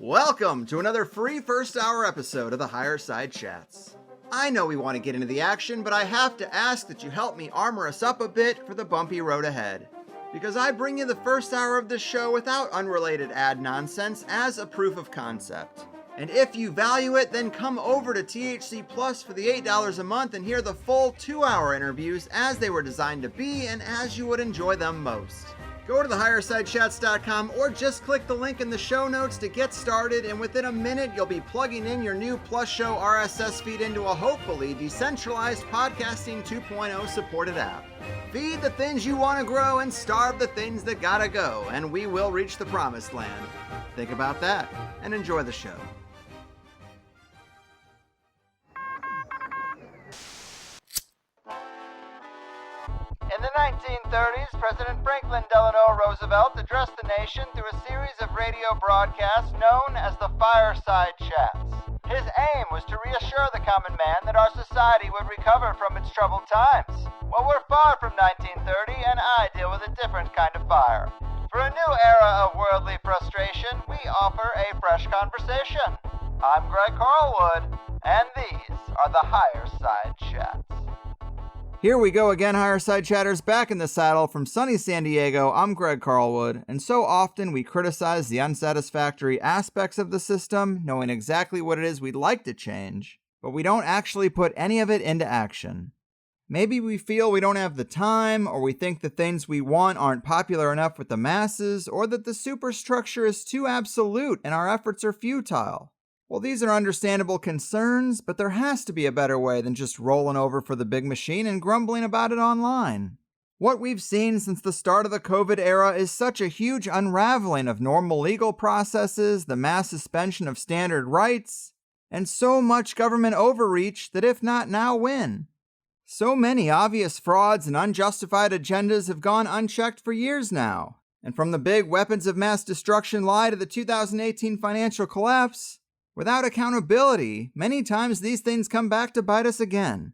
Welcome to another free first hour episode of the Higher Side Chats. I know we want to get into the action, but I have to ask that you help me armor us up a bit for the bumpy road ahead. Because I bring you the first hour of this show without unrelated ad nonsense as a proof of concept. And if you value it, then come over to THC Plus for the $8 a month and hear the full 2-hour interviews as they were designed to be and as you would enjoy them most. Go to thehighersidechats.com or just click the link in the show notes to get started, and within a minute you'll be plugging in your new Plus Show RSS feed into a hopefully decentralized podcasting 2.0 supported app. Feed the things you want to grow and starve the things that gotta go, and we will reach the promised land. Think about that and enjoy the show. In the 1930s, President Franklin Delano Roosevelt addressed the nation through a series of radio broadcasts known as the Fireside Chats. His aim was to reassure the common man that our society would recover from its troubled times. Well, we're far from 1930, and I deal with a different kind of fire. For a new era of worldly frustration, we offer a fresh conversation. I'm Greg Carlwood, and these are the Higher Side Chats. Here we go again, Higher Side Chatters, back in the saddle from sunny San Diego. I'm Greg Carlwood, and so often we criticize the unsatisfactory aspects of the system, knowing exactly what it is we'd like to change, but we don't actually put any of it into action. Maybe we feel we don't have the time, or we think the things we want aren't popular enough with the masses, or that the superstructure is too absolute and our efforts are futile. Well, these are understandable concerns, but there has to be a better way than just rolling over for the big machine and grumbling about it online. What we've seen since the start of the COVID era is such a huge unraveling of normal legal processes, the mass suspension of standard rights, and so much government overreach that if not now, when? So many obvious frauds and unjustified agendas have gone unchecked for years now. And from the big weapons of mass destruction lie to the 2018 financial collapse, without accountability, many times these things come back to bite us again.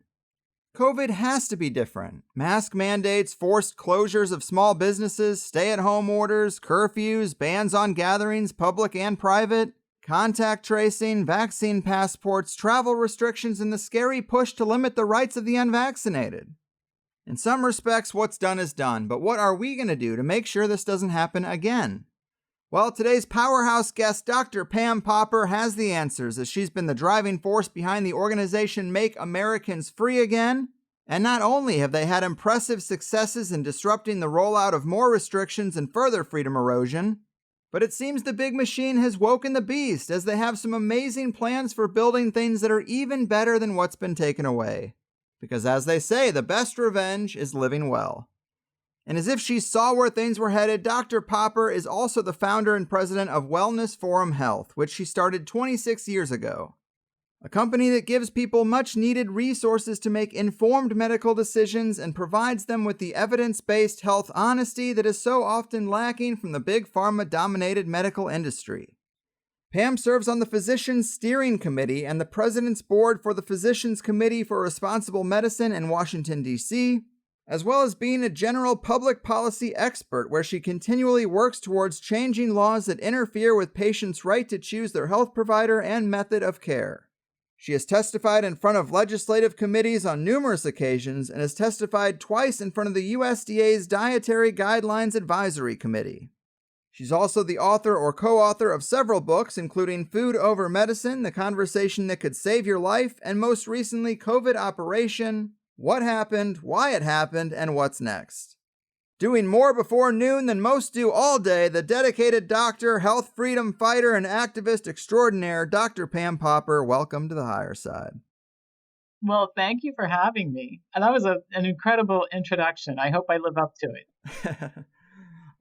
COVID has to be different. Mask mandates, forced closures of small businesses, stay-at-home orders, curfews, bans on gatherings, public and private, contact tracing, vaccine passports, travel restrictions, and the scary push to limit the rights of the unvaccinated. In some respects, what's done is done, but what are we going to do to make sure this doesn't happen again? Well, today's powerhouse guest, Dr. Pam Popper, has the answers, as she's been the driving force behind the organization Make Americans Free Again. And not only have they had impressive successes in disrupting the rollout of more restrictions and further freedom erosion, but it seems the big machine has woken the beast, as they have some amazing plans for building things that are even better than what's been taken away. Because as they say, the best revenge is living well. And as if she saw where things were headed, Dr. Popper is also the founder and president of Wellness Forum Health, which she started 26 years ago. A company that gives people much needed resources to make informed medical decisions and provides them with the evidence-based health honesty that is so often lacking from the big pharma-dominated medical industry. Pam serves on the Physicians Steering Committee and the President's Board for the Physicians Committee for Responsible Medicine in Washington, D.C., as well as being a general public policy expert where she continually works towards changing laws that interfere with patients' right to choose their health provider and method of care. She has testified in front of legislative committees on numerous occasions and has testified twice in front of the USDA's Dietary Guidelines Advisory Committee. She's also the author or co-author of several books, including Food Over Medicine, The Conversation That Could Save Your Life, and most recently, COVID Operation, What Happened, Why It Happened, and What's Next. Doing more before noon than most do all day, the dedicated doctor, health freedom fighter, and activist extraordinaire, Dr. Pam Popper, welcome to the Higher Side. Well, thank you for having me. And that was an incredible introduction. I hope I live up to it.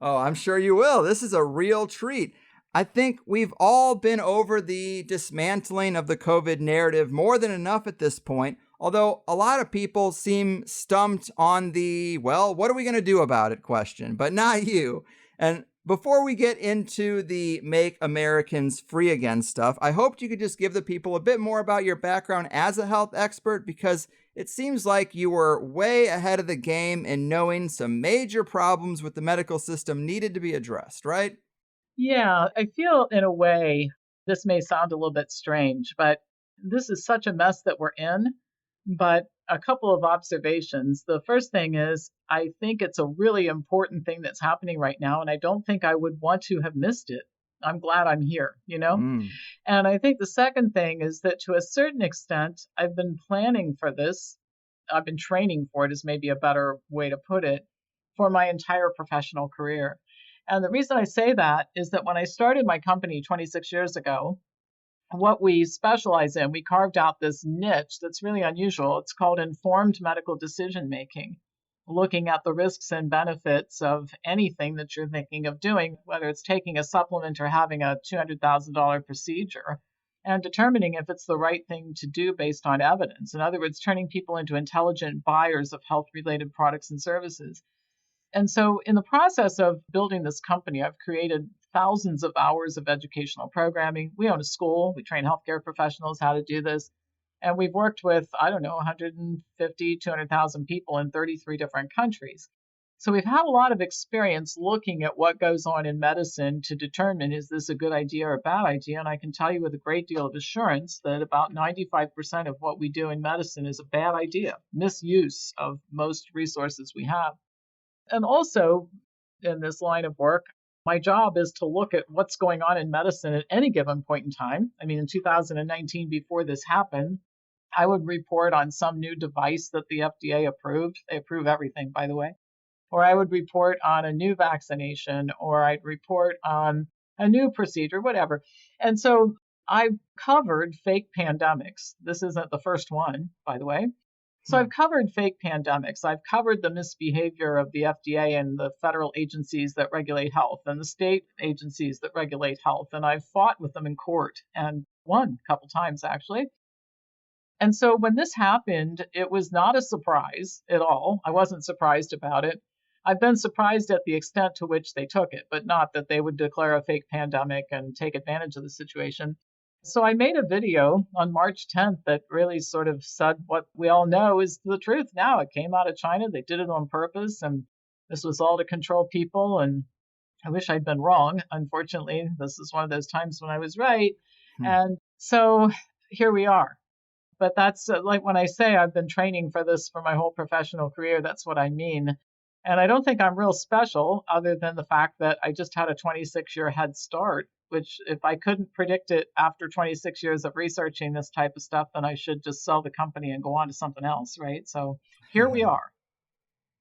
Oh, I'm sure you will. This is a real treat. I think we've all been over the dismantling of the COVID narrative more than enough at this point. Although a lot of people seem stumped on the, well, what are we going to do about it question, but not you. And before we get into the Make Americans Free Again stuff, I hoped you could just give the people a bit more about your background as a health expert, because it seems like you were way ahead of the game in knowing some major problems with the medical system needed to be addressed, right? Yeah, I feel in a way This may sound a little bit strange, but this is such a mess that we're in. But a couple of observations. The first thing is, I think it's a really important thing that's happening right now, and I don't think I would want to have missed it. I'm glad I'm here, you know? Mm. And I think the second thing is that to a certain extent, I've been planning for this. I've been training for it, is maybe a better way to put it, for my entire professional career. And the reason I say that is that when I started my company 26 years ago, what we specialize in, we carved out this niche that's really unusual. It's called informed medical decision making, looking at the risks and benefits of anything that you're thinking of doing, whether it's taking a supplement or having a $200,000 procedure, and determining if it's the right thing to do based on evidence. In other words, turning people into intelligent buyers of health related products and services. And so, in the process of building this company, I've created thousands of hours of educational programming. We own a school, we train healthcare professionals how to do this. And we've worked with, I don't know, 150, 200,000 people in 33 different countries. So we've had a lot of experience looking at what goes on in medicine to determine, is this a good idea or a bad idea? And I can tell you with a great deal of assurance that about 95% of what we do in medicine is a bad idea, misuse of most resources we have. And also, in this line of work, my job is to look at what's going on in medicine at any given point in time. I mean, in 2019, before this happened, I would report on some new device that the FDA approved. They approve everything, by the way. Or I would report on a new vaccination, or I'd report on a new procedure, whatever. And so I've covered fake pandemics. This isn't the first one, by the way. So I've covered fake pandemics. I've covered the misbehavior of the FDA and the federal agencies that regulate health and the state agencies that regulate health. And I've fought with them in court and won a couple times, actually. And so when this happened, it was not a surprise at all. I wasn't surprised about it. I've been surprised at the extent to which they took it, but not that they would declare a fake pandemic and take advantage of the situation. So I made a video on March 10th that really sort of said what we all know is the truth now. It came out of China. They did it on purpose, and this was all to control people. And I wish I'd been wrong. Unfortunately, this is one of those times when I was right. And so here we are. But that's like when I say I've been training for this for my whole professional career, that's what I mean. And I don't think I'm real special other than the fact that I just had a 26-year head start, which if I couldn't predict it after 26 years of researching this type of stuff, then I should just sell the company and go on to something else, right? So here we are.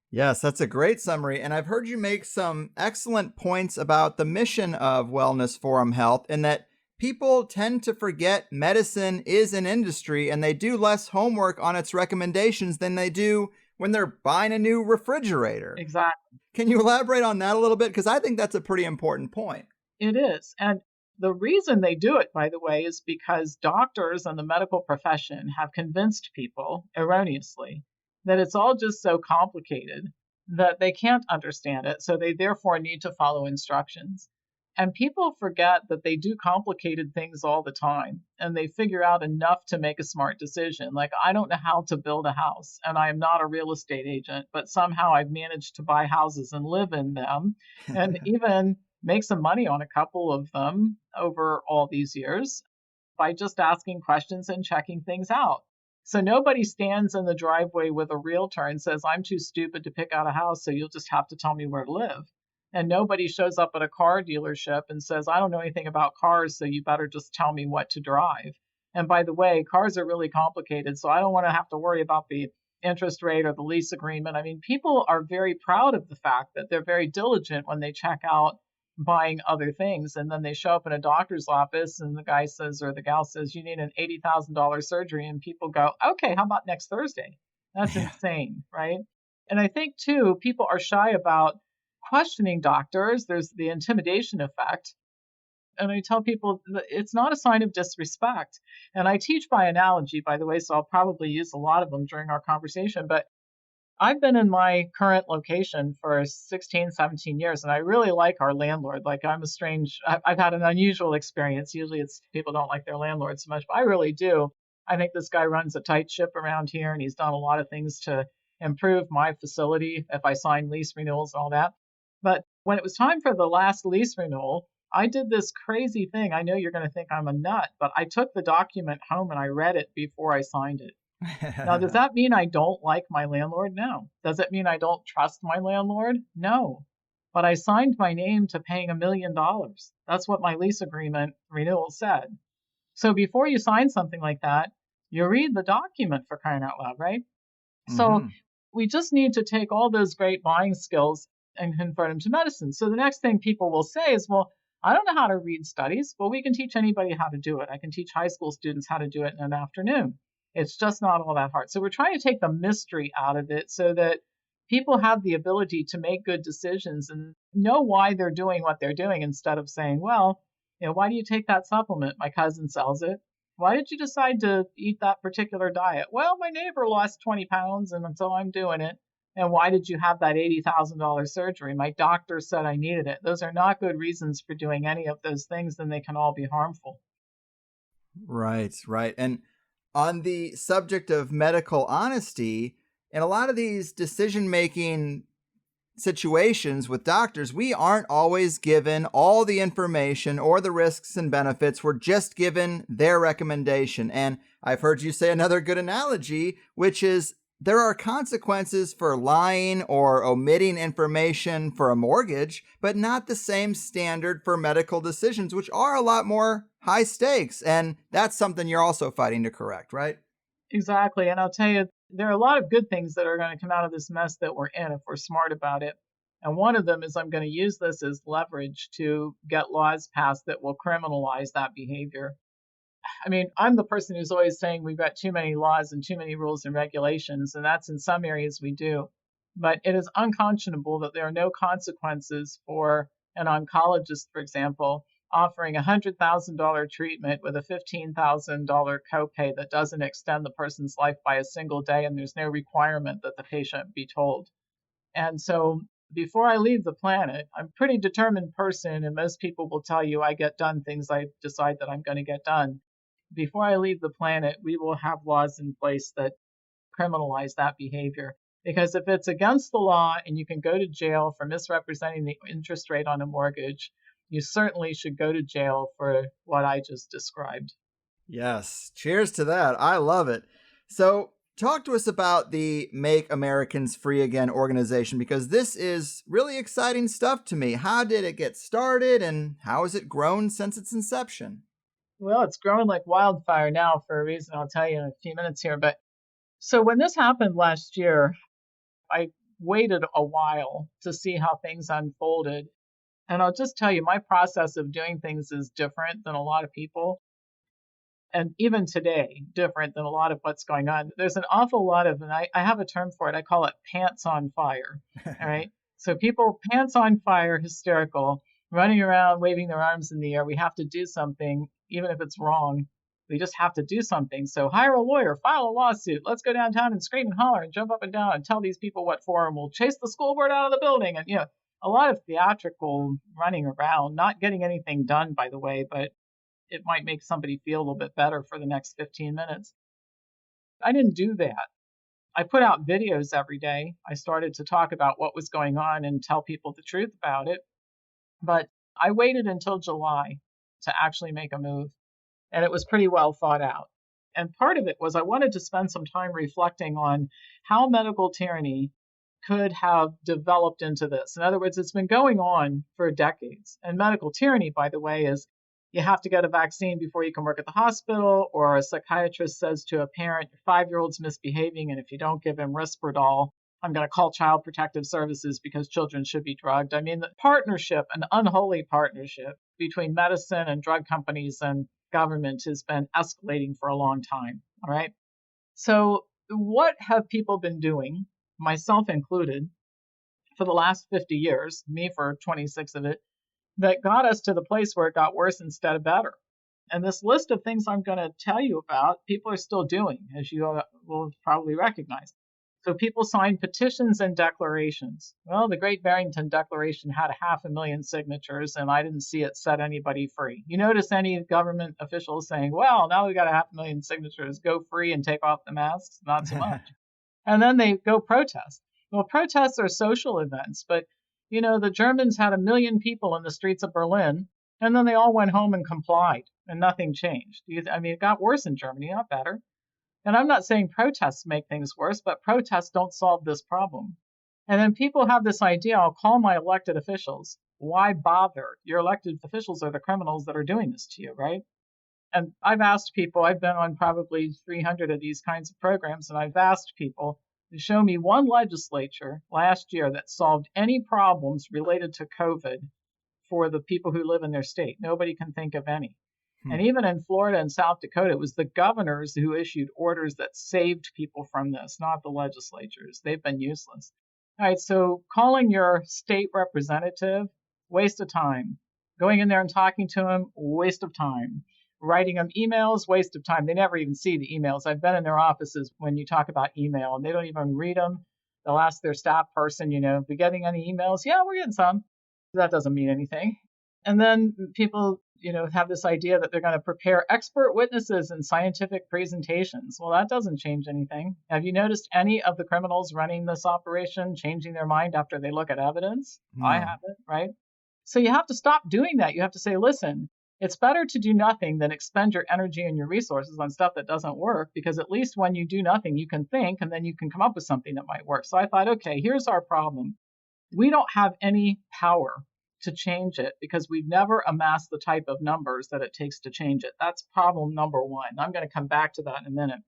Yes, that's a great summary. And I've heard you make some excellent points about the mission of Wellness Forum Health, and that people tend to forget medicine is an industry and they do less homework on its recommendations than they do when they're buying a new refrigerator. Exactly. Can you elaborate on that a little bit? Because I think that's a pretty important point. It is. And the reason they do it, by the way, is because doctors and the medical profession have convinced people erroneously that it's all just so complicated that they can't understand it. So they therefore need to follow instructions. And people forget that they do complicated things all the time, and they figure out enough to make a smart decision. Like, I don't know how to build a house, and I am not a real estate agent, but somehow I've managed to buy houses and live in them, and even make some money on a couple of them over all these years by just asking questions and checking things out. So nobody stands in the driveway with a realtor and says, I'm too stupid to pick out a house, so you'll just have to tell me where to live. And nobody shows up at a car dealership and says, I don't know anything about cars, so you better just tell me what to drive. And by the way, cars are really complicated, so I don't want to have to worry about the interest rate or the lease agreement. I mean, people are very proud of the fact that they're very diligent when they check out buying other things. And then they show up in a doctor's office and the guy says, or the gal says, you need an $80,000 surgery. And people go, okay, how about next Thursday? That's insane, right? And I think, too, people are shy about questioning doctors. There's the intimidation effect. And I tell people that it's not a sign of disrespect. And I teach by analogy, by the way, so I'll probably use a lot of them during our conversation. But I've been in my current location for 16, 17 years, and I really like our landlord. Like, I've had an unusual experience. Usually it's people don't like their landlord so much, but I really do. I think this guy runs a tight ship around here, and he's done a lot of things to improve my facility if I sign lease renewals and all that. But when it was time for the last lease renewal, I did this crazy thing. I know you're going to think I'm a nut, but I took the document home and I read it before I signed it. Now, does that mean I don't like my landlord? No. Does it mean I don't trust my landlord? No. But I signed my name to paying $1 million. That's what my lease agreement renewal said. So before you sign something like that, you read the document, for crying out loud, right? So we just need to take all those great buying skills and convert them to medicine. So the next thing people will say is, well, I don't know how to read studies. Well, we can teach anybody how to do it. I can teach high school students how to do it in an afternoon. It's just not all that hard. So we're trying to take the mystery out of it so that people have the ability to make good decisions and know why they're doing what they're doing instead of saying, well, why do you take that supplement? My cousin sells it. Why did you decide to eat that particular diet? Well, my neighbor lost 20 pounds and so I'm doing it. And why did you have that $80,000 surgery? My doctor said I needed it. Those are not good reasons for doing any of those things, and they can all be harmful. Right, right. And on the subject of medical honesty, in a lot of these decision-making situations with doctors, we aren't always given all the information or the risks and benefits. We're just given their recommendation. And I've heard you say another good analogy, which is there are consequences for lying or omitting information for a mortgage, but not the same standard for medical decisions, which are a lot more high stakes. And that's something you're also fighting to correct, right? Exactly. And I'll tell you, there are a lot of good things that are going to come out of this mess that we're in if we're smart about it. And one of them is I'm going to use this as leverage to get laws passed that will criminalize that behavior. I mean, I'm the person who's always saying we've got too many laws and too many rules and regulations, and that's in some areas we do. But it is unconscionable that there are no consequences for an oncologist, for example, offering a $100,000 treatment with a $15,000 copay that doesn't extend the person's life by a single day, and there's no requirement that the patient be told. And so before I leave the planet, I'm a pretty determined person, and most people will tell you I get done things I decide that I'm going to get done. Before I leave the planet, we will have laws in place that criminalize that behavior. Because if it's against the law and you can go to jail for misrepresenting the interest rate on a mortgage, you certainly should go to jail for what I just described. Yes. Cheers to that. I love it. So, talk to us about the Make Americans Free Again organization, because this is really exciting stuff to me. How did it get started and how has it grown since its inception? Well, it's growing like wildfire now for a reason I'll tell you in a few minutes here. But so when this happened last year, I waited a while to see how things unfolded. And I'll just tell you, my process of doing things is different than a lot of people. And even today, different than a lot of what's going on. There's an awful lot of, and I have a term for it, I call it pants on fire. All right. So people pants on fire, hysterical, running around, waving their arms in the air. We have to do something, even if it's wrong. We just have to do something. So hire a lawyer, file a lawsuit. Let's go downtown and scream and holler and jump up and down and tell these people what for, and we'll chase the school board out of the building. And, a lot of theatrical running around, not getting anything done, by the way, but it might make somebody feel a little bit better for the next 15 minutes. I didn't do that. I put out videos every day. I started to talk about what was going on and tell people the truth about it. But I waited until July to actually make a move. And it was pretty well thought out. And part of it was I wanted to spend some time reflecting on how medical tyranny could have developed into this. In other words, it's been going on for decades. And medical tyranny, by the way, is you have to get a vaccine before you can work at the hospital, or a psychiatrist says to a parent, your 5-year-old's misbehaving, and if you don't give him Risperdal, I'm going to call Child Protective Services because children should be drugged. I mean, the partnership, an unholy partnership between medicine and drug companies and government has been escalating for a long time. All right. So what have people been doing, myself included, for the last 50 years, me for 26 of it, that got us to the place where it got worse instead of better? And this list of things I'm going to tell you about, people are still doing, as you will probably recognize. So people signed petitions and declarations. Well, the Great Barrington Declaration had 500,000 signatures, and I didn't see it set anybody free. You notice any government officials saying, well, now we've got 500,000 signatures, go free and take off the masks? Not so much. And then they go protest. Well, protests are social events, but the Germans had 1 million people in the streets of Berlin, And then they all went home and complied, and nothing changed. I mean, it got worse in Germany, not better. And I'm not saying protests make things worse, but protests don't solve this problem. And then people have this idea, I'll call my elected officials. Why bother? Your elected officials are the criminals that are doing this to you, right? And I've asked people, I've been on probably 300 of these kinds of programs, and I've asked people to show me one legislature last year that solved any problems related to COVID for the people who live in their state. Nobody can think of any. And even in Florida and South Dakota, it was the governors who issued orders that saved people from this, not the legislatures. They've been useless. All right, so calling your state representative, waste of time. Going in there and talking to them, waste of time. Writing them emails, waste of time. They never even see the emails. I've been in their offices when you talk about email, and they don't even read them. They'll ask their staff person, we getting any emails? Yeah, we're getting some. That doesn't mean anything. And then people, have this idea that they're going to prepare expert witnesses and scientific presentations. Well, that doesn't change anything. Have you noticed any of the criminals running this operation changing their mind after they look at evidence? No. I haven't, right? So you have to stop doing that. You have to say, listen, it's better to do nothing than expend your energy and your resources on stuff that doesn't work, because at least when you do nothing, you can think, and then you can come up with something that might work. So I thought, okay, here's our problem. We don't have any power to change it because we've never amassed the type of numbers that it takes to change it. That's problem number one. I'm going to come back to that in a minute.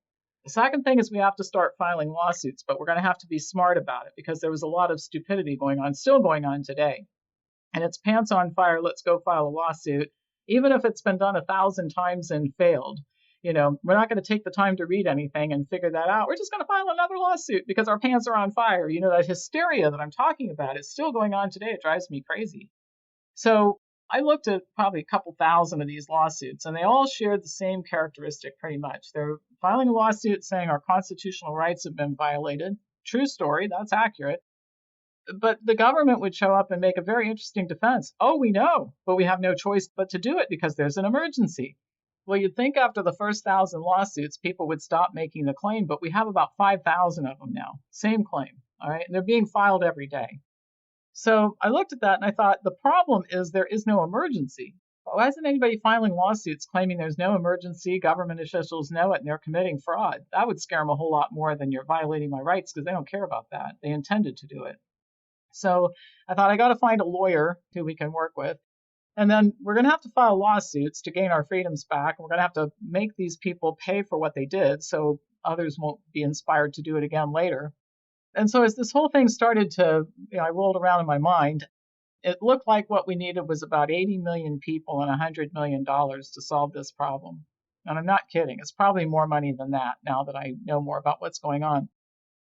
The second thing is we have to start filing lawsuits, but we're going to have to be smart about it because there was a lot of stupidity going on, still going on today. And it's pants on fire, let's go file a lawsuit, even if it's been done 1,000 times and failed. We're not going to take the time to read anything and figure that out. We're just going to file another lawsuit because our pants are on fire. That hysteria that I'm talking about is still going on today. It drives me crazy. So I looked at probably a couple thousand of these lawsuits, and they all shared the same characteristic pretty much. They're filing a lawsuit saying our constitutional rights have been violated. True story, that's accurate. But the government would show up and make a very interesting defense. Oh, we know, but we have no choice but to do it because there's an emergency. Well, you'd think after the first 1,000 lawsuits, people would stop making the claim, but we have about 5,000 of them now. Same claim, all right? And they're being filed every day. So I looked at that and I thought, the problem is there is no emergency. Why isn't anybody filing lawsuits claiming there's no emergency? Government officials know it and they're committing fraud. That would scare them a whole lot more than you're violating my rights because they don't care about that. They intended to do it. So I thought I got to find a lawyer who we can work with. And then we're going to have to file lawsuits to gain our freedoms back. We're going to have to make these people pay for what they did so others won't be inspired to do it again later. And so as this whole thing started to, I rolled around in my mind, it looked like what we needed was about 80 million people and $100 million to solve this problem. And I'm not kidding. It's probably more money than that now that I know more about what's going on.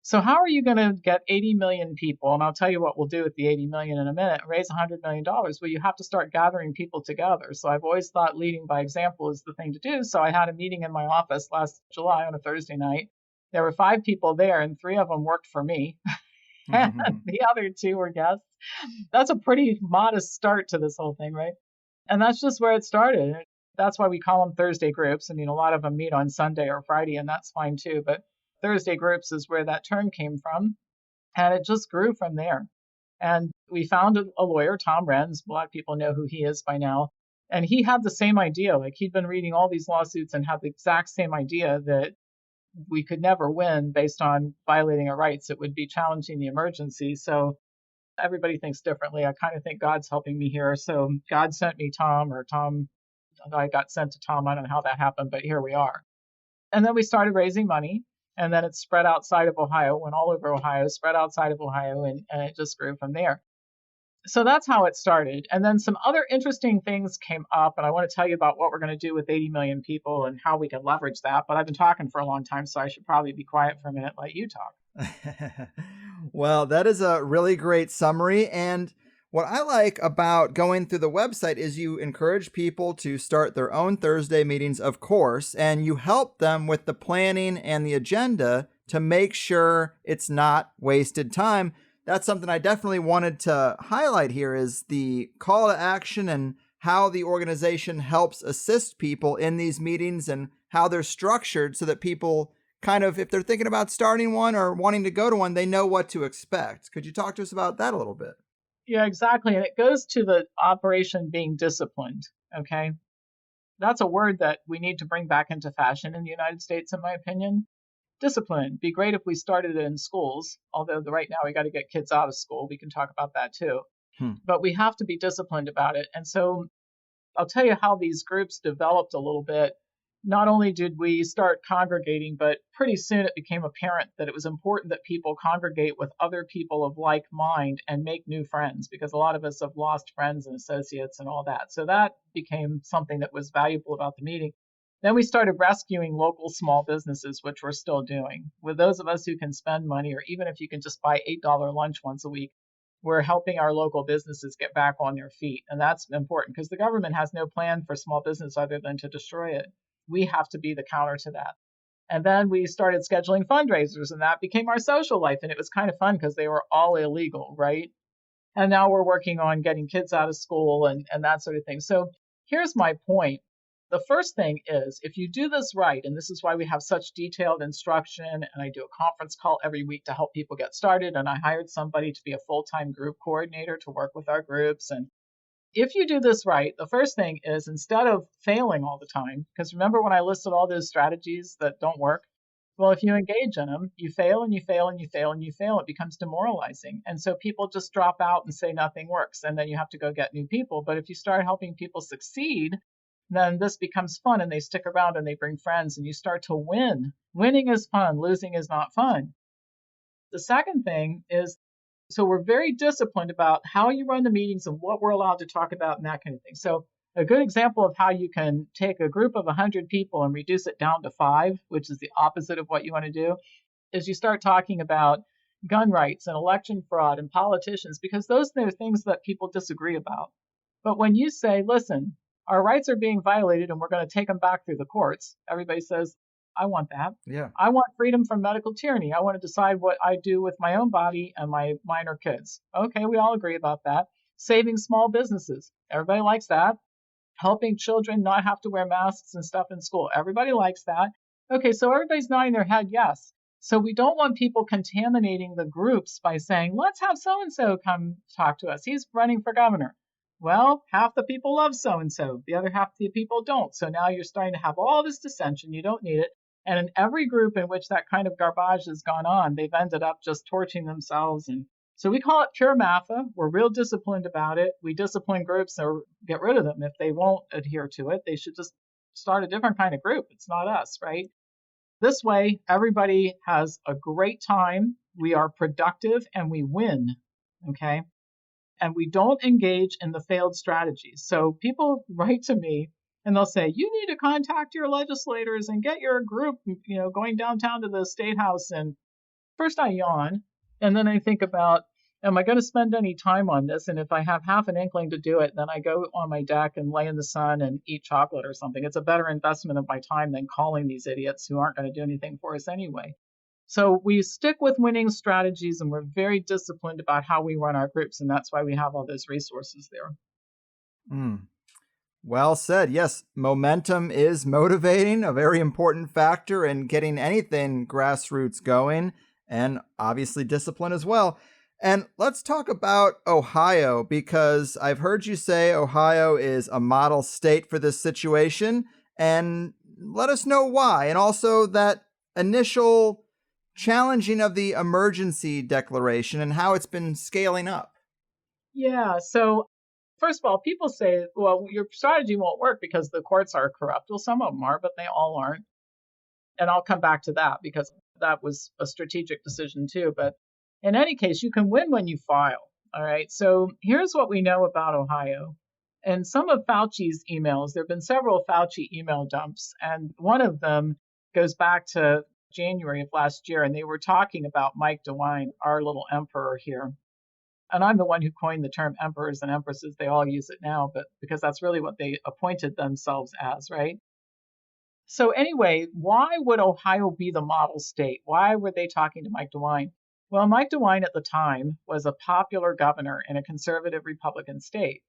So how are you going to get 80 million people? And I'll tell you what we'll do with the 80 million in a minute, raise $100 million. Well, you have to start gathering people together. So I've always thought leading by example is the thing to do. So I had a meeting in my office last July on a Thursday night. There were 5 people there, and 3 of them worked for me. And the other 2 were guests. That's a pretty modest start to this whole thing, right? And that's just where it started. That's why we call them Thursday groups. I mean, a lot of them meet on Sunday or Friday, and that's fine too. But Thursday groups is where that term came from. And it just grew from there. And we found a lawyer, Tom Renz. A lot of people know who he is by now. And he had the same idea. Like, he'd been reading all these lawsuits and had the exact same idea that we could never win based on violating our rights. It would be challenging the emergency. So everybody thinks differently. I kind of think God's helping me here. So God sent me Tom, or Tom, I got sent to Tom. I don't know how that happened, but here we are. And then we started raising money. And then it spread outside of Ohio, went all over Ohio, spread outside of Ohio, and it just grew from there. So that's how it started. And then some other interesting things came up, and I want to tell you about what we're going to do with 80 million people and how we can leverage that. But I've been talking for a long time, so I should probably be quiet for a minute, let you talk. Well, that is a really great summary. And what I like about going through the website is you encourage people to start their own Thursday meetings, of course, and you help them with the planning and the agenda to make sure it's not wasted time. That's something I definitely wanted to highlight here, is the call to action and how the organization helps assist people in these meetings and how they're structured so that people kind of, if they're thinking about starting one or wanting to go to one, they know what to expect. Could you talk to us about that a little bit? Yeah, exactly. And it goes to the operation being disciplined. Okay. That's a word that we need to bring back into fashion in the United States, in my opinion. Discipline. Be great if we started it in schools, although right now we got to get kids out of school. We can talk about that too. Hmm. But we have to be disciplined about it. And so I'll tell you how these groups developed a little bit. Not only did we start congregating, but pretty soon it became apparent that it was important that people congregate with other people of like mind and make new friends, because a lot of us have lost friends and associates and all that. So that became something that was valuable about the meeting. Then we started rescuing local small businesses, which we're still doing. With those of us who can spend money, or even if you can just buy $8 lunch once a week, we're helping our local businesses get back on their feet. And that's important because the government has no plan for small business other than to destroy it. We have to be the counter to that. And then we started scheduling fundraisers, and that became our social life. And it was kind of fun because they were all illegal, right? And now we're working on getting kids out of school and that sort of thing. So here's my point. The first thing is, if you do this right, and this is why we have such detailed instruction, and I do a conference call every week to help people get started, and I hired somebody to be a full-time group coordinator to work with our groups. And if you do this right, the first thing is, instead of failing all the time, because remember when I listed all those strategies that don't work? Well, if you engage in them, you fail and you fail and you fail and you fail. It becomes demoralizing. And so people just drop out and say nothing works. And then you have to go get new people. But if you start helping people succeed, then this becomes fun and they stick around and they bring friends and you start to win. Winning is fun, losing is not fun. The second thing is, so we're very disciplined about how you run the meetings and what we're allowed to talk about and that kind of thing. So a good example of how you can take a group of 100 people and reduce it down to 5, which is the opposite of what you want to do, is you start talking about gun rights and election fraud and politicians, because those are things that people disagree about. But when you say, listen, our rights are being violated and we're going to take them back through the courts, everybody says, I want that. Yeah. I want freedom from medical tyranny. I want to decide what I do with my own body and my minor kids. Okay, we all agree about that. Saving small businesses. Everybody likes that. Helping children not have to wear masks and stuff in school. Everybody likes that. Okay, so everybody's nodding their head yes. So we don't want people contaminating the groups by saying, let's have so-and-so come talk to us. He's running for governor. Well, half the people love so-and-so. The other half of the people don't. So now you're starting to have all this dissension. You don't need it. And in every group in which that kind of garbage has gone on, they've ended up just torching themselves. And so we call it pure MAFA. We're real disciplined about it. We discipline groups or get rid of them. If they won't adhere to it, they should just start a different kind of group. It's not us, right? This way, everybody has a great time. We are productive and we win. Okay. And we don't engage in the failed strategies. So people write to me and they'll say, you need to contact your legislators and get your group, going downtown to the state house. And first I yawn. And then I think about, am I going to spend any time on this? And if I have half an inkling to do it, then I go on my deck and lay in the sun and eat chocolate or something. It's a better investment of my time than calling these idiots who aren't going to do anything for us anyway. So we stick with winning strategies and we're very disciplined about how we run our groups. And that's why we have all those resources there. Well said. Yes, momentum is motivating, a very important factor in getting anything grassroots going, and obviously discipline as well. And let's talk about Ohio, because I've heard you say Ohio is a model state for this situation, and let us know why. And also that initial challenging of the emergency declaration and how it's been scaling up. Yeah. So first of all, people say, well, your strategy won't work because the courts are corrupt. Well, some of them are, but they all aren't. And I'll come back to that because that was a strategic decision too. But in any case, you can win when you file. All right. So here's what we know about Ohio. And some of Fauci's emails, there have been several Fauci email dumps, and one of them goes back to January of last year, and they were talking about Mike DeWine, our little emperor here. And I'm the one who coined the term emperors and empresses. They all use it now, but because that's really what they appointed themselves as, right? So anyway, why would Ohio be the model state? Why were they talking to Mike DeWine? Well, Mike DeWine at the time was a popular governor in a conservative Republican state.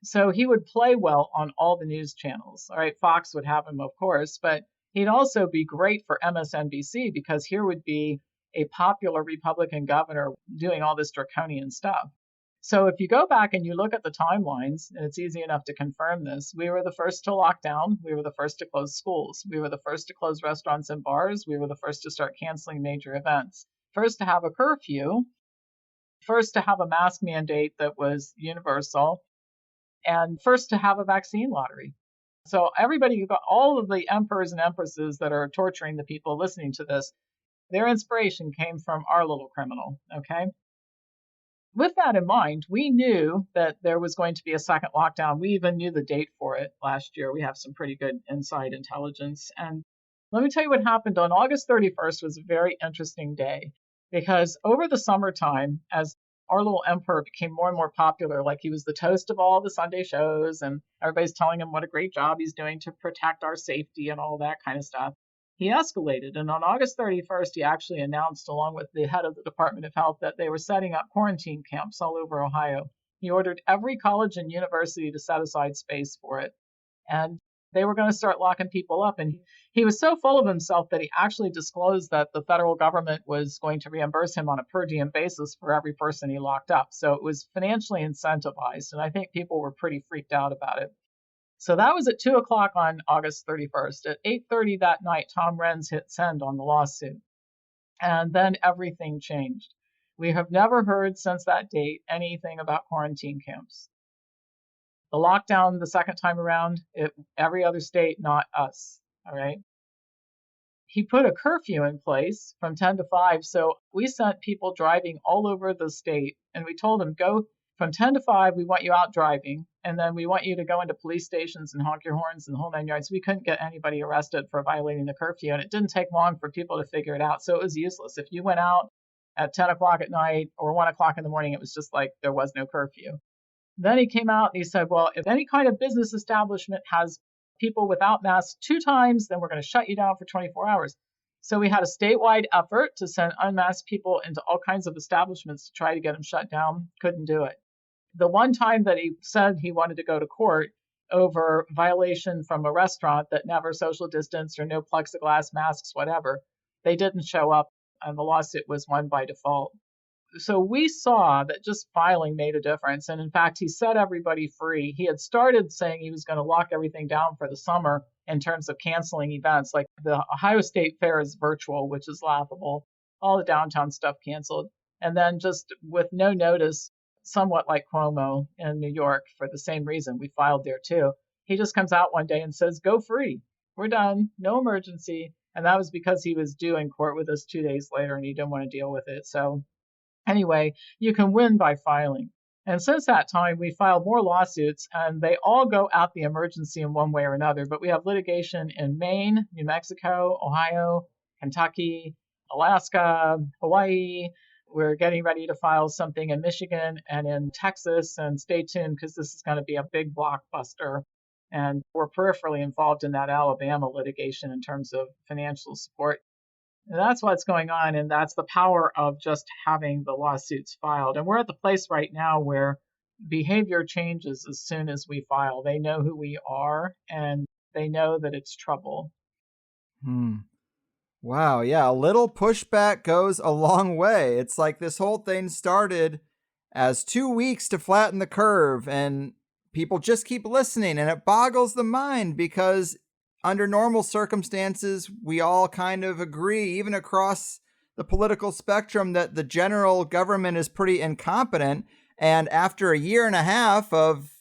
So he would play well on all the news channels. All right, Fox would have him, of course, but he'd also be great for MSNBC because here would be a popular Republican governor doing all this draconian stuff. So if you go back and you look at the timelines, and it's easy enough to confirm this, we were the first to lock down. We were the first to close schools. We were the first to close restaurants and bars. We were the first to start canceling major events. First to have a curfew. First to have a mask mandate that was universal. And first to have a vaccine lottery. So everybody, all of the emperors and empresses that are torturing the people listening to this, their inspiration came from our little criminal, okay? With that in mind, we knew that there was going to be a second lockdown. We even knew the date for it last year. We have some pretty good inside intelligence. And let me tell you what happened on August 31st was a very interesting day because over the summertime, as our little emperor became more and more popular, like he was the toast of all the Sunday shows, and everybody's telling him what a great job he's doing to protect our safety and all that kind of stuff. He escalated, and on August 31st, he actually announced, along with the head of the Department of Health, that they were setting up quarantine camps all over Ohio. He ordered every college and university to set aside space for it. And they were going to start locking people up. And he was so full of himself that he actually disclosed that the federal government was going to reimburse him on a per diem basis for every person he locked up. So it was financially incentivized. And I think people were pretty freaked out about it. So that was at 2 o'clock on August 31st. At 8:30 that night, Tom Renz hit send on the lawsuit. And then everything changed. We have never heard since that date anything about quarantine camps. The lockdown the second time around, every other state, not us. All right. He put a curfew in place from 10 to 5. So we sent people driving all over the state and we told them, go from 10 to 5, we want you out driving. And then we want you to go into police stations and honk your horns and the whole 9 yards. We couldn't get anybody arrested for violating the curfew. And it didn't take long for people to figure it out. So it was useless. If you went out at 10 o'clock at night or 1 o'clock in the morning, it was just like there was no curfew. Then he came out and he said, well, if any kind of business establishment has people without masks 2 times, then we're going to shut you down for 24 hours. So we had a statewide effort to send unmasked people into all kinds of establishments to try to get them shut down. Couldn't do it. The one time that he said he wanted to go to court over violation from a restaurant that never social distanced or no plexiglass masks, whatever, they didn't show up and the lawsuit was won by default. So we saw that just filing made a difference. And in fact, he set everybody free. He had started saying he was going to lock everything down for the summer in terms of canceling events. Like the Ohio State Fair is virtual, which is laughable. All the downtown stuff canceled. And then just with no notice, somewhat like Cuomo in New York for the same reason, we filed there too. He just comes out one day and says, go free. We're done. No emergency. And that was because he was due in court with us 2 days later and he didn't want to deal with it. So anyway, you can win by filing. And since that time, we filed more lawsuits, and they all go out the emergency in one way or another. But we have litigation in Maine, New Mexico, Ohio, Kentucky, Alaska, Hawaii. We're getting ready to file something in Michigan and in Texas. And stay tuned because this is going to be a big blockbuster. And we're peripherally involved in that Alabama litigation in terms of financial support. And that's what's going on, and that's the power of just having the lawsuits filed. And we're at the place right now where behavior changes as soon as we file. They know who we are, and they know that it's trouble. Wow, yeah, a little pushback goes a long way. It's like this whole thing started as 2 weeks to flatten the curve, and people just keep listening, and it boggles the mind because under normal circumstances, we all kind of agree, even across the political spectrum, that the general government is pretty incompetent. And after a year and a half of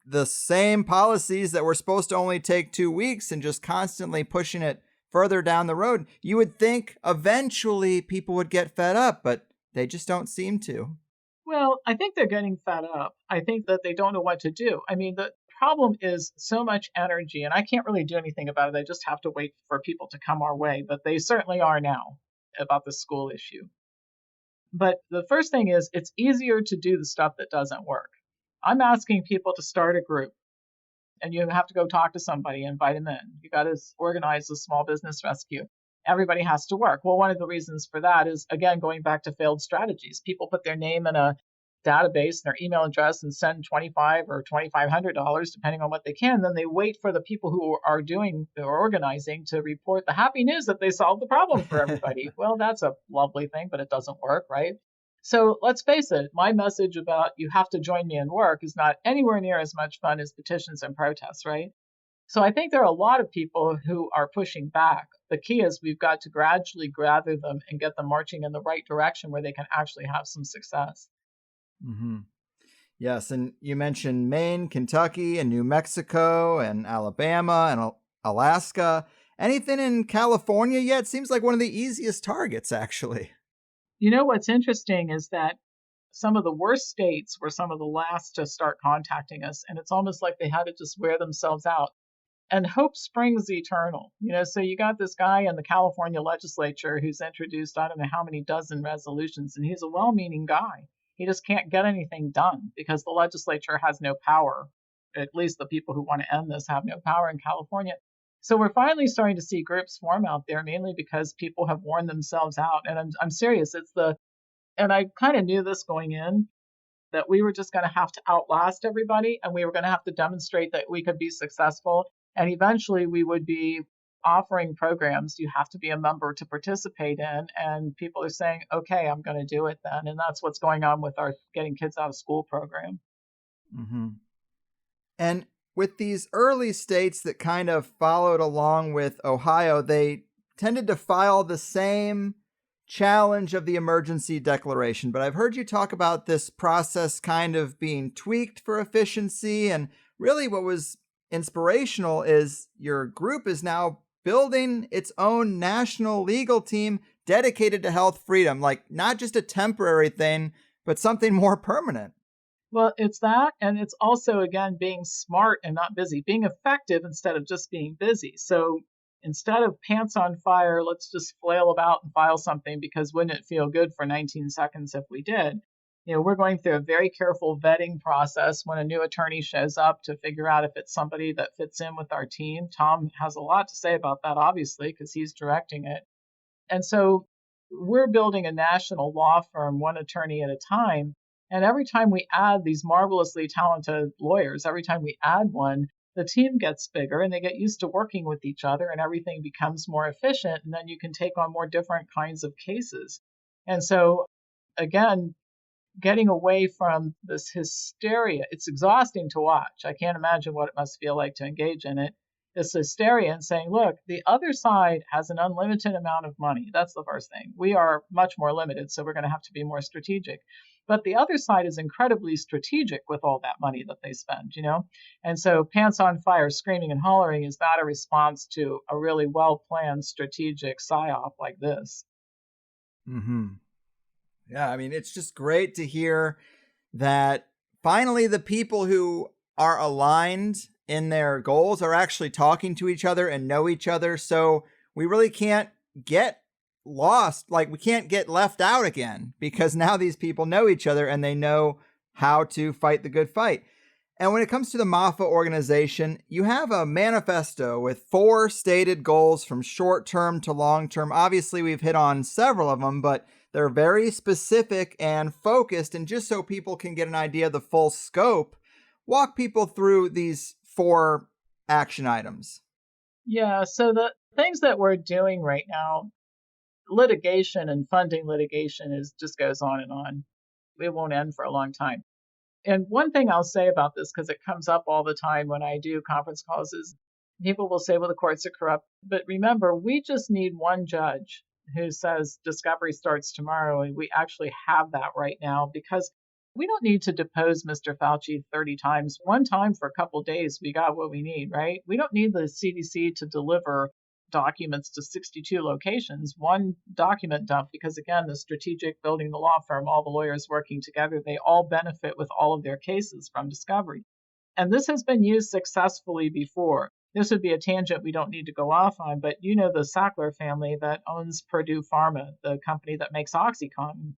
the same policies that were supposed to only take 2 weeks and just constantly pushing it further down the road, you would think eventually people would get fed up, but they just don't seem to. Well, I think they're getting fed up. I think that they don't know what to do. I mean, the problem is so much energy, and I can't really do anything about it. I just have to wait for people to come our way, but they certainly are now about the school issue. But the first thing is it's easier to do the stuff that doesn't work. I'm asking people to start a group, and you have to go talk to somebody, invite them in. You got to organize a small business rescue. Everybody has to work. Well, one of the reasons for that is, again, going back to failed strategies. People put their name in a database and their email address and send $25 or $2,500, depending on what they can. Then they wait for the people who are organizing to report the happy news that they solved the problem for everybody. Well, that's a lovely thing, but it doesn't work, right? So let's face it, my message about you have to join me in work is not anywhere near as much fun as petitions and protests, right? So I think there are a lot of people who are pushing back. The key is we've got to gradually gather them and get them marching in the right direction where they can actually have some success. Mm-hmm. Yes, and you mentioned Maine, Kentucky, and New Mexico, and Alabama, and Alaska. Anything in California yet? Seems like one of the easiest targets, actually. You know what's interesting is that some of the worst states were some of the last to start contacting us, and it's almost like they had to just wear themselves out. And hope springs eternal. So you got this guy in the California legislature who's introduced I don't know how many dozen resolutions, and he's a well-meaning guy. He just can't get anything done because the legislature has no power. At least the people who want to end this have no power in California. So we're finally starting to see groups form out there, mainly because people have worn themselves out. And I'm serious. And I kind of knew this going in, that we were just going to have to outlast everybody, and we were going to have to demonstrate that we could be successful. And eventually we would be offering programs you have to be a member to participate in. And people are saying, okay, I'm going to do it then. And that's what's going on with our Getting Kids Out of School program. Mm-hmm. And with these early states that kind of followed along with Ohio, they tended to file the same challenge of the emergency declaration. But I've heard you talk about this process kind of being tweaked for efficiency. And really what was inspirational is your group is now building its own national legal team dedicated to health freedom, like not just a temporary thing, but something more permanent. Well, it's that. And it's also, again, being smart and not busy, being effective instead of just being busy. So instead of pants on fire, let's just flail about and file something because wouldn't it feel good for 19 seconds if we did? We're going through a very careful vetting process when a new attorney shows up to figure out if it's somebody that fits in with our team. Tom has a lot to say about that, obviously, because he's directing it. And so we're building a national law firm, one attorney at a time. And every time we add these marvelously talented lawyers, every time we add one, the team gets bigger and they get used to working with each other and everything becomes more efficient. And then you can take on more different kinds of cases. And so, again, getting away from this hysteria. It's exhausting to watch. I can't imagine what it must feel like to engage in it. This hysteria and saying, look, the other side has an unlimited amount of money. That's the first thing. We are much more limited, so we're going to have to be more strategic. But the other side is incredibly strategic with all that money that they spend, And so pants on fire, screaming and hollering is not a response to a really well-planned strategic psyop like this. Mm-hmm. Yeah, I mean, it's just great to hear that finally the people who are aligned in their goals are actually talking to each other and know each other. So we really can't get lost. Like, we can't get left out again because now these people know each other and they know how to fight the good fight. And when it comes to the MAFA organization, you have a manifesto with 4 stated goals from short term to long term. Obviously, we've hit on several of them, but they're very specific and focused. And just so people can get an idea of the full scope, walk people through these 4 action items. Yeah, so the things that we're doing right now, litigation and funding litigation just goes on and on. It won't end for a long time. And one thing I'll say about this, because it comes up all the time when I do conference calls, is people will say, well, the courts are corrupt. But remember, we just need one judge who says discovery starts tomorrow. And we actually have that right now because we don't need to depose Mr. Fauci 30 times. One time for a couple of days, we got what we need, right? We don't need the CDC to deliver documents to 62 locations, one document dump, because again, the strategic building the law firm, all the lawyers working together, they all benefit with all of their cases from discovery. And this has been used successfully before. This would be a tangent we don't need to go off on, but the Sackler family that owns Purdue Pharma, the company that makes OxyContin.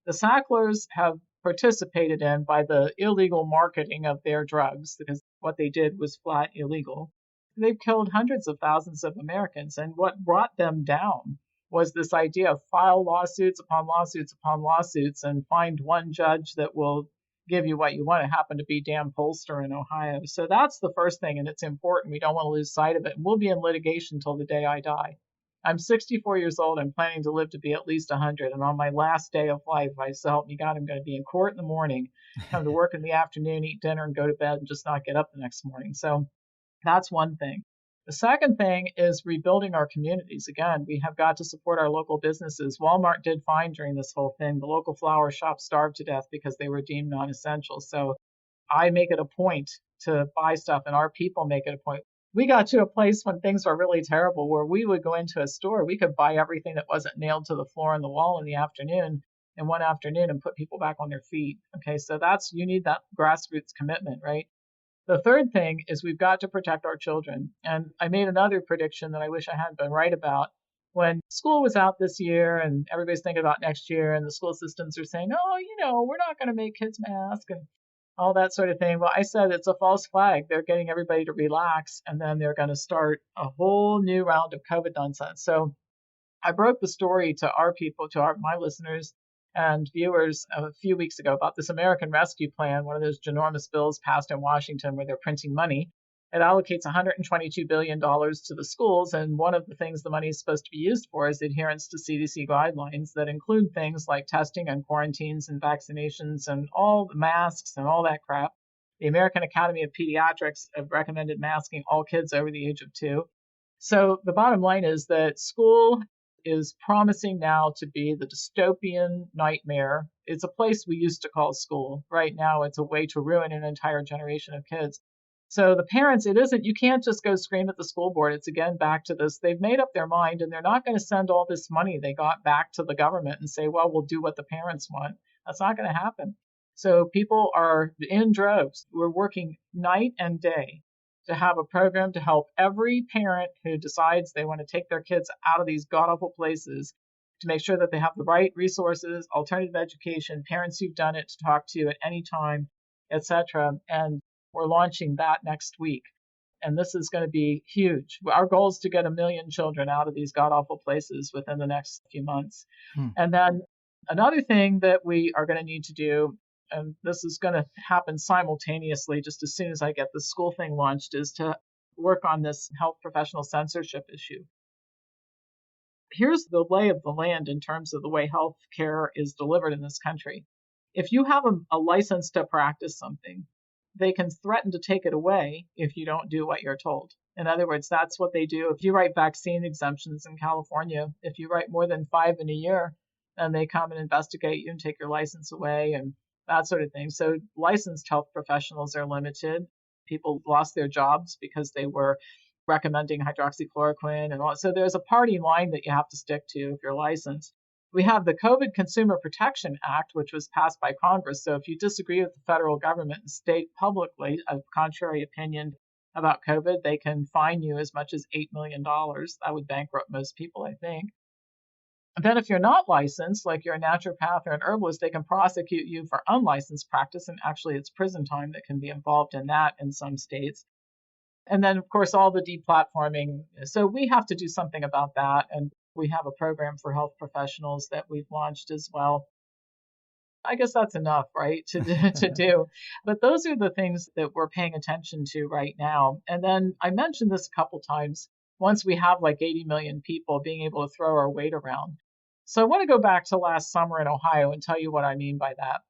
The Sacklers have participated in by the illegal marketing of their drugs, because what they did was flat illegal. They've killed hundreds of thousands of Americans. And what brought them down was this idea of file lawsuits upon lawsuits upon lawsuits and find one judge that will give you what you want. It happened to be Dan Polster in Ohio. So that's the first thing, and it's important. We don't want to lose sight of it. And we'll be in litigation till the day I die. I'm 64 years old. I'm planning to live to be at least 100. And on my last day of life, I so help me God, I'm going to be in court in the morning, come to work in the afternoon, eat dinner, and go to bed and just not get up the next morning. So that's one thing. The second thing is rebuilding our communities. Again, we have got to support our local businesses. Walmart did fine during this whole thing. The local flower shop starved to death because they were deemed non-essential. So I make it a point to buy stuff, and our people make it a point. We got to a place when things were really terrible where we would go into a store, we could buy everything that wasn't nailed to the floor and the wall in the afternoon, in one afternoon, and put people back on their feet. Okay, so you need that grassroots commitment, right? The third thing is we've got to protect our children. And I made another prediction that I wish I hadn't been right about. When school was out this year and everybody's thinking about next year, and the school systems are saying, oh, we're not going to make kids mask and all that sort of thing. Well, I said it's a false flag. They're getting everybody to relax, and then they're going to start a whole new round of COVID nonsense. So I broke the story to our people, to my listeners and viewers a few weeks ago about this American Rescue Plan, one of those ginormous bills passed in Washington where they're printing money. It allocates $122 billion to the schools, and one of the things the money is supposed to be used for is adherence to CDC guidelines that include things like testing and quarantines and vaccinations and all the masks and all that crap. The American Academy of Pediatrics have recommended masking all kids over the age of 2. So the bottom line is that school is promising now to be the dystopian nightmare. It's a place we used to call school. Right now, it's a way to ruin an entire generation of kids. So the parents, you can't just go scream at the school board. It's again back to this. They've made up their mind, and they're not going to send all this money they got back to the government and say, well, we'll do what the parents want. That's not going to happen. So people are in droves. We're working night and day to have a program to help every parent who decides they want to take their kids out of these god-awful places, to make sure that they have the right resources, alternative education, parents who've done it to talk to at any time, etc. And we're launching that next week. And this is going to be huge. Our goal is to get 1 million children out of these god-awful places within the next few months. And then another thing that we are going to need to do, and this is going to happen simultaneously just as soon as I get the school thing launched, is to work on this health professional censorship issue. Here's the lay of the land in terms of the way health care is delivered in this country. If you have a license to practice something, they can threaten to take it away if you don't do what you're told. In other words, that's what they do. If you write vaccine exemptions in California, if you write more than 5 in a year, then they come and investigate you and take your license away and that sort of thing. So licensed health professionals are limited. People lost their jobs because they were recommending hydroxychloroquine and all. So there's a party line that you have to stick to if you're licensed. We have the COVID Consumer Protection Act, which was passed by Congress. So if you disagree with the federal government and state publicly a contrary opinion about COVID, they can fine you as much as $8 million. That would bankrupt most people, I think. And then if you're not licensed, like you're a naturopath or an herbalist, they can prosecute you for unlicensed practice. And actually, it's prison time that can be involved in that in some states. And then, of course, all the deplatforming. So we have to do something about that. And we have a program for health professionals that we've launched as well. I guess that's enough, right, to do. But those are the things that we're paying attention to right now. And then I mentioned this a couple times. Once we have like 80 million people, being able to throw our weight around. So I want to go back to last summer in Ohio and tell you what I mean by that.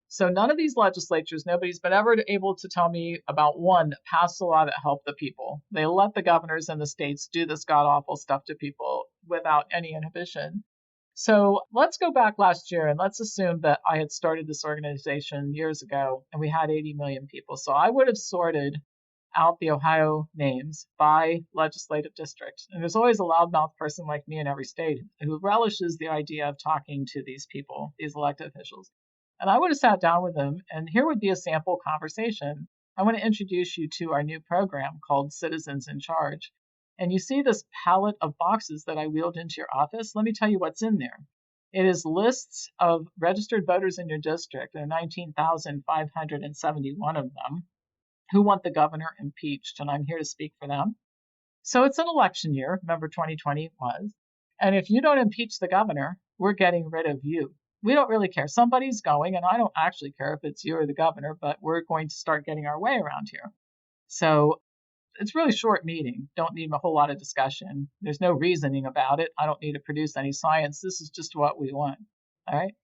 So none of these legislatures, nobody's been ever able to tell me about one that passed a law that helped the people. They let the governors and the states do this god-awful stuff to people without any inhibition. So let's go back last year and let's assume that I had started this organization years ago and we had 80 million people. So I would have sorted out the Ohio names by legislative district. And there's always a loudmouth person like me in every state who relishes the idea of talking to these people, these elected officials. And I would have sat down with them, and here would be a sample conversation. I want to introduce you to our new program called Citizens in Charge. And you see this palette of boxes that I wheeled into your office? Let me tell you what's in there. It is lists of registered voters in your district. There are 19,571 of them who want the governor impeached, and I'm here to speak for them. So it's an election year. Remember, 2020 was. And if you don't impeach the governor, we're getting rid of you. We don't really care. Somebody's going, and I don't actually care if it's you or the governor, but we're going to start getting our way around here. So it's really short meeting. Don't need a whole lot of discussion. There's no reasoning about it. I don't need to produce any science. This is just what we want. All right.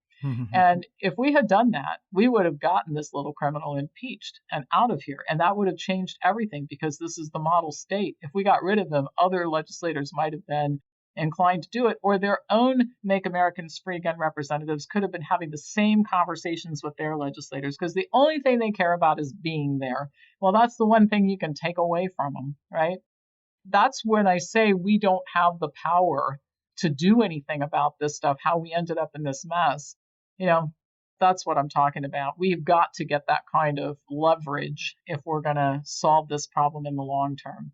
And if we had done that, we would have gotten this little criminal impeached and out of here. And that would have changed everything because this is the model state. If we got rid of him, other legislators might have been inclined to do it, or their own Make Americans Free Gun representatives could have been having the same conversations with their legislators because the only thing they care about is being there. Well, that's the one thing you can take away from them, right? That's when I say we don't have the power to do anything about this stuff, how we ended up in this mess. That's what I'm talking about. We've got to get that kind of leverage if we're going to solve this problem in the long term.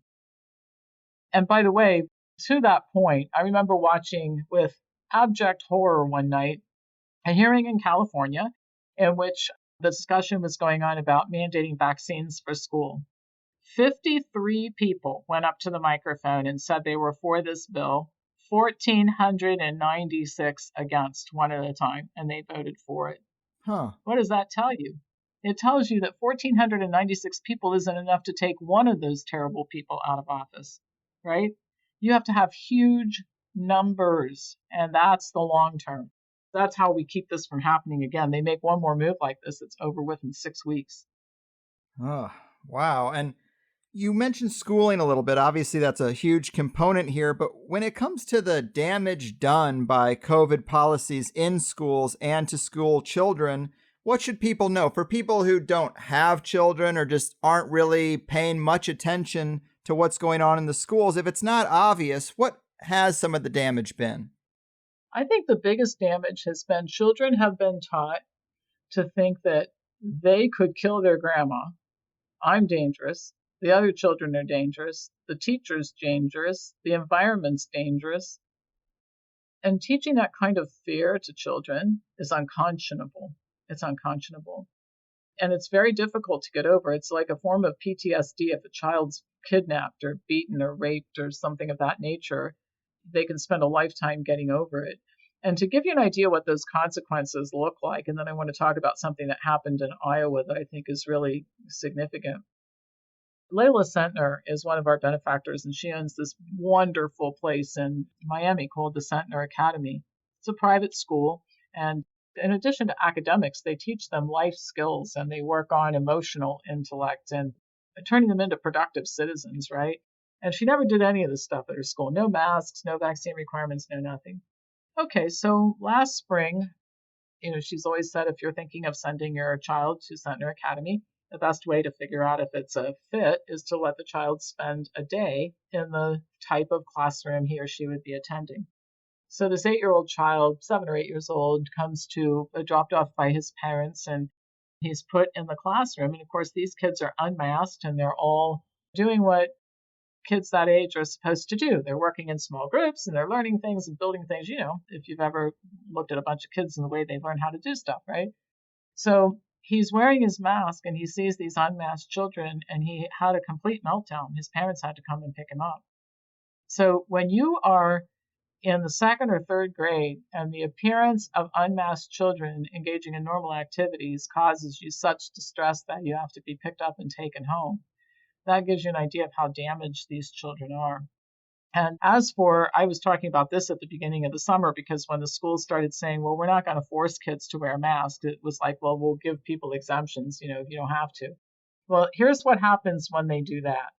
And by the way, to that point, I remember watching with abject horror one night a hearing in California in which the discussion was going on about mandating vaccines for school. 53 people went up to the microphone and said they were for this bill, 1,496 against, one at a time, and they voted for it. What does that tell you? It tells you that 1,496 people isn't enough to take one of those terrible people out of office, right? You have to have huge numbers, and that's the long term. That's how we keep this from happening again. They make one more move like this, it's over with in 6 weeks. Oh, wow. And you mentioned schooling a little bit. Obviously, that's a huge component here. But when it comes to the damage done by COVID policies in schools and to school children, what should people know? For people who don't have children or just aren't really paying much attention to what's going on in the schools, if it's not obvious, what has some of the damage been? I think the biggest damage has been children have been taught to think that they could kill their grandma. I'm dangerous. The other children are dangerous. The teacher's dangerous. The environment's dangerous. And teaching that kind of fear to children is unconscionable. It's unconscionable. And it's very difficult to get over. It's like a form of PTSD. If a child's kidnapped or beaten or raped or something of that nature, they can spend a lifetime getting over it. And to give you an idea what those consequences look like, and then I want to talk about something that happened in Iowa that I think is really significant. Layla Sentner is one of our benefactors, and she owns this wonderful place in Miami called the Sentner Academy. It's a private school, and in addition to academics, they teach them life skills, and they work on emotional intellect and turning them into productive citizens, right? And she never did any of this stuff at her school. No masks, no vaccine requirements, no nothing. Okay, so last spring, she's always said if you're thinking of sending your child to Sentner Academy, the best way to figure out if it's a fit is to let the child spend a day in the type of classroom he or she would be attending. So this 8-year-old child, 7 or 8 years old, comes to dropped off by his parents, and he's put in the classroom. And of course, these kids are unmasked, and they're all doing what kids that age are supposed to do. They're working in small groups, and they're learning things and building things, if you've ever looked at a bunch of kids and the way they learn how to do stuff, right? So he's wearing his mask, and he sees these unmasked children, and he had a complete meltdown. His parents had to come and pick him up. So when you are in the 2nd or 3rd grade and the appearance of unmasked children engaging in normal activities causes you such distress that you have to be picked up and taken home, that gives you an idea of how damaged these children are. And as for, I was talking about this at the beginning of the summer because when the schools started saying, well, we're not going to force kids to wear masks, it was like, well, we'll give people exemptions, if you don't have to. Well, here's what happens when they do that.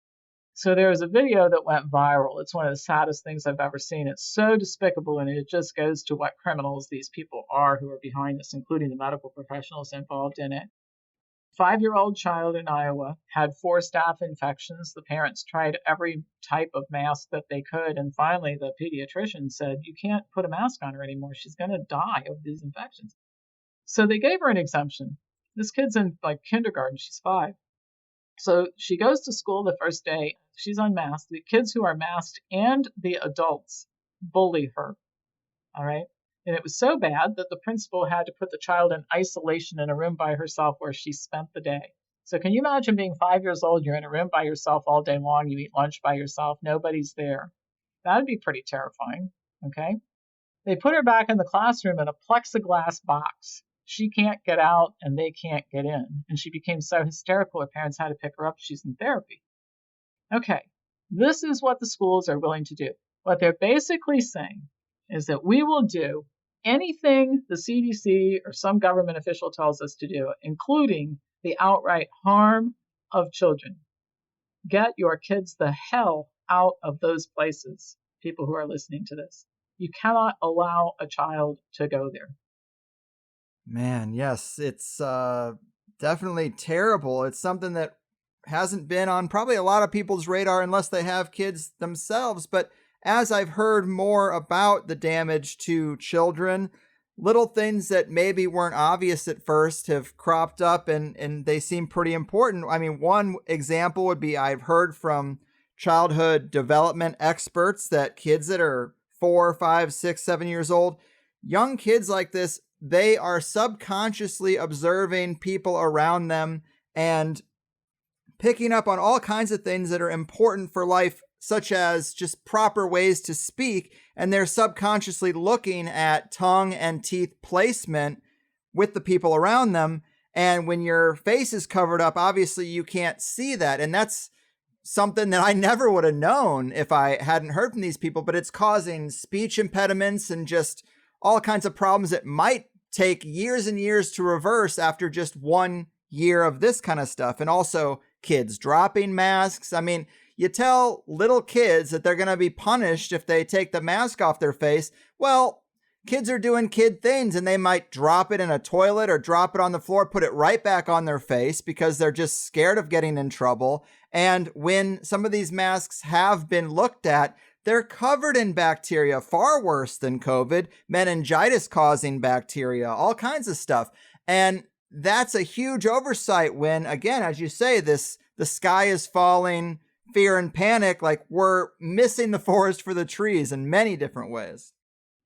So there was a video that went viral. It's one of the saddest things I've ever seen. It's so despicable, and it just goes to what criminals these people are who are behind this, including the medical professionals involved in it. 5-year-old child in Iowa had 4 staph infections. The parents tried every type of mask that they could, and finally the pediatrician said, you can't put a mask on her anymore. She's going to die of these infections. So they gave her an exemption. This kid's in kindergarten. She's 5. So she goes to school the first day. She's unmasked. The kids who are masked and the adults bully her. All right. And it was so bad that the principal had to put the child in isolation in a room by herself where she spent the day. So can you imagine being 5 years old? You're in a room by yourself all day long. You eat lunch by yourself. Nobody's there. That would be pretty terrifying. Okay. They put her back in the classroom in a plexiglass box. She can't get out and they can't get in. And she became so hysterical, her parents had to pick her up. She's in therapy. Okay, this is what the schools are willing to do. What they're basically saying is that we will do anything the CDC or some government official tells us to do, including the outright harm of children. Get your kids the hell out of those places, people who are listening to this. You cannot allow a child to go there. Man, yes, it's definitely terrible. It's something that hasn't been on probably a lot of people's radar unless they have kids themselves. But as I've heard more about the damage to children, little things that maybe weren't obvious at first have cropped up and they seem pretty important. I mean, one example would be I've heard from childhood development experts that kids that are 4, 5, 6, 7 years old, young kids like this, they are subconsciously observing people around them and picking up on all kinds of things that are important for life, such as just proper ways to speak. And they're subconsciously looking at tongue and teeth placement with the people around them. And when your face is covered up, obviously you can't see that. And that's something that I never would have known if I hadn't heard from these people, but it's causing speech impediments and just all kinds of problems that might take years and years to reverse after just 1 year of this kind of stuff. And also kids dropping masks. I mean, you tell little kids that they're going to be punished if they take the mask off their face. Well, kids are doing kid things and they might drop it in a toilet or drop it on the floor, put it right back on their face because they're just scared of getting in trouble. And when some of these masks have been looked at, they're covered in bacteria, far worse than COVID, meningitis causing bacteria, all kinds of stuff. And that's a huge oversight when, again, as you say, the sky is falling, fear and panic, like we're missing the forest for the trees in many different ways.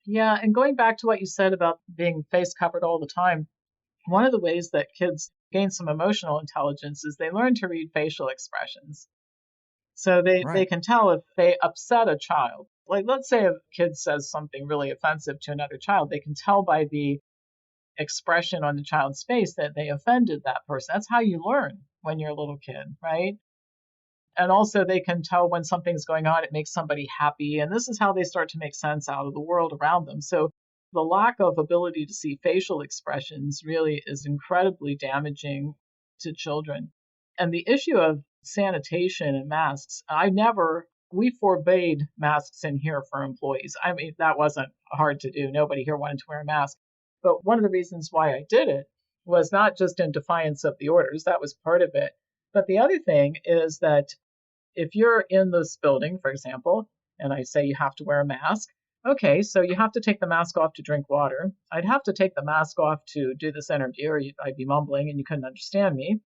Yeah, and going back to what you said about being face covered all the time, one of the ways that kids gain some emotional intelligence is they learn to read facial expressions. So they can tell if they upset a child. Like, let's say a kid says something really offensive to another child, they can tell by the expression on the child's face that they offended that person. That's how you learn when you're a little kid, right? And also they can tell when something's going on, it makes somebody happy. And this is how they start to make sense out of the world around them. So the lack of ability to see facial expressions really is incredibly damaging to children. And the issue of sanitation and masks, we forbade masks in here for employees. I mean, that wasn't hard to do. Nobody here wanted to wear a mask. But one of the reasons why I did it was not just in defiance of the orders, that was part of it. But the other thing is that if you're in this building, for example, and I say you have to wear a mask, okay, so you have to take the mask off to drink water. I'd have to take the mask off to do this interview, or I'd be mumbling and you couldn't understand me.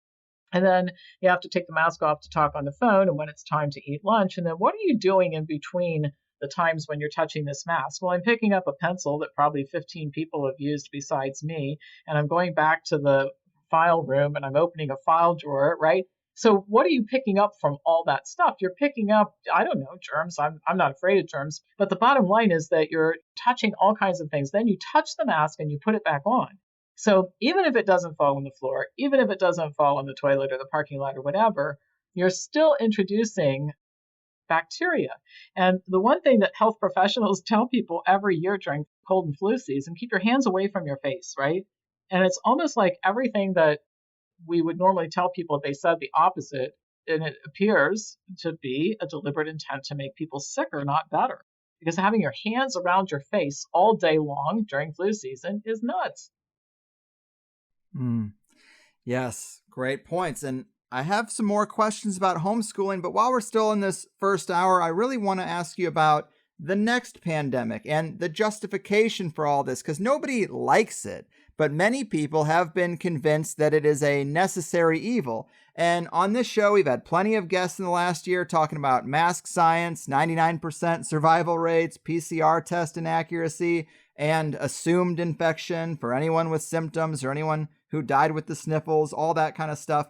And then you have to take the mask off to talk on the phone and when it's time to eat lunch. And then what are you doing in between the times when you're touching this mask? Well, I'm picking up a pencil that probably 15 people have used besides me. And I'm going back to the file room and I'm opening a file drawer, right? So what are you picking up from all that stuff? You're picking up, I don't know, germs. I'm not afraid of germs. But the bottom line is that you're touching all kinds of things. Then you touch the mask and you put it back on. So even if it doesn't fall on the floor, even if it doesn't fall on the toilet or the parking lot or whatever, you're still introducing bacteria. And the one thing that health professionals tell people every year during cold and flu season, keep your hands away from your face, right? And it's almost like everything that we would normally tell people if they said the opposite, and it appears to be a deliberate intent to make people sicker, not better. Because having your hands around your face all day long during flu season is nuts. Yes, great points. And I have some more questions about homeschooling, but while we're still in this first hour, I really want to ask you about the next pandemic and the justification for all this, because nobody likes it, but many people have been convinced that it is a necessary evil. And on this show, we've had plenty of guests in the last year talking about mask science, 99% survival rates, PCR test inaccuracy, and assumed infection for anyone with symptoms or anyone who died with the sniffles, all that kind of stuff.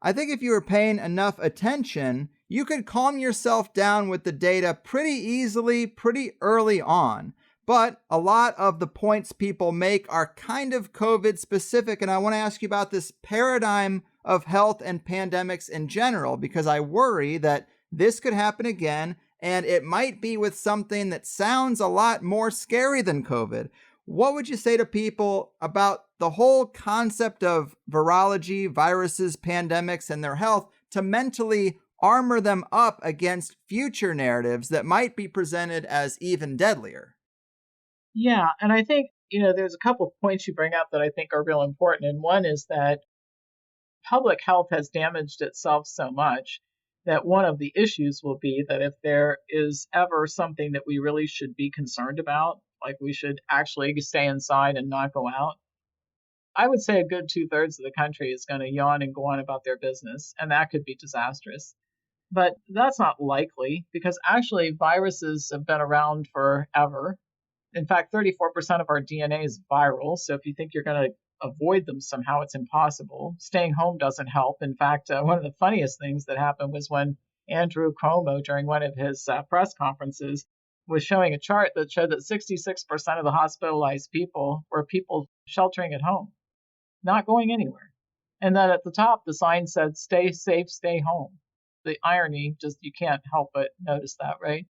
I think if you were paying enough attention, you could calm yourself down with the data pretty easily, pretty early on. But a lot of the points people make are kind of COVID specific, and I want to ask you about this paradigm of health and pandemics in general, because I worry that this could happen again, and it might be with something that sounds a lot more scary than COVID. What would you say to people about the whole concept of virology, viruses, pandemics, and their health to mentally armor them up against future narratives that might be presented as even deadlier? Yeah, and I think, there's a couple of points you bring up that I think are real important. And one is that public health has damaged itself so much that one of the issues will be that if there is ever something that we really should be concerned about, like we should actually stay inside and not go out, I would say a good 2/3 of the country is going to yawn and go on about their business, and that could be disastrous. But that's not likely because actually viruses have been around forever. In fact, 34% of our DNA is viral. So if you think you're going to avoid them somehow, it's impossible. Staying home doesn't help. In fact, one of the funniest things that happened was when Andrew Cuomo, during one of his press conferences, was showing a chart that showed that 66% of the hospitalized people were people sheltering at home, not going anywhere. And then at the top, the sign said, "Stay safe, stay home." The irony, just you can't help but notice that, right?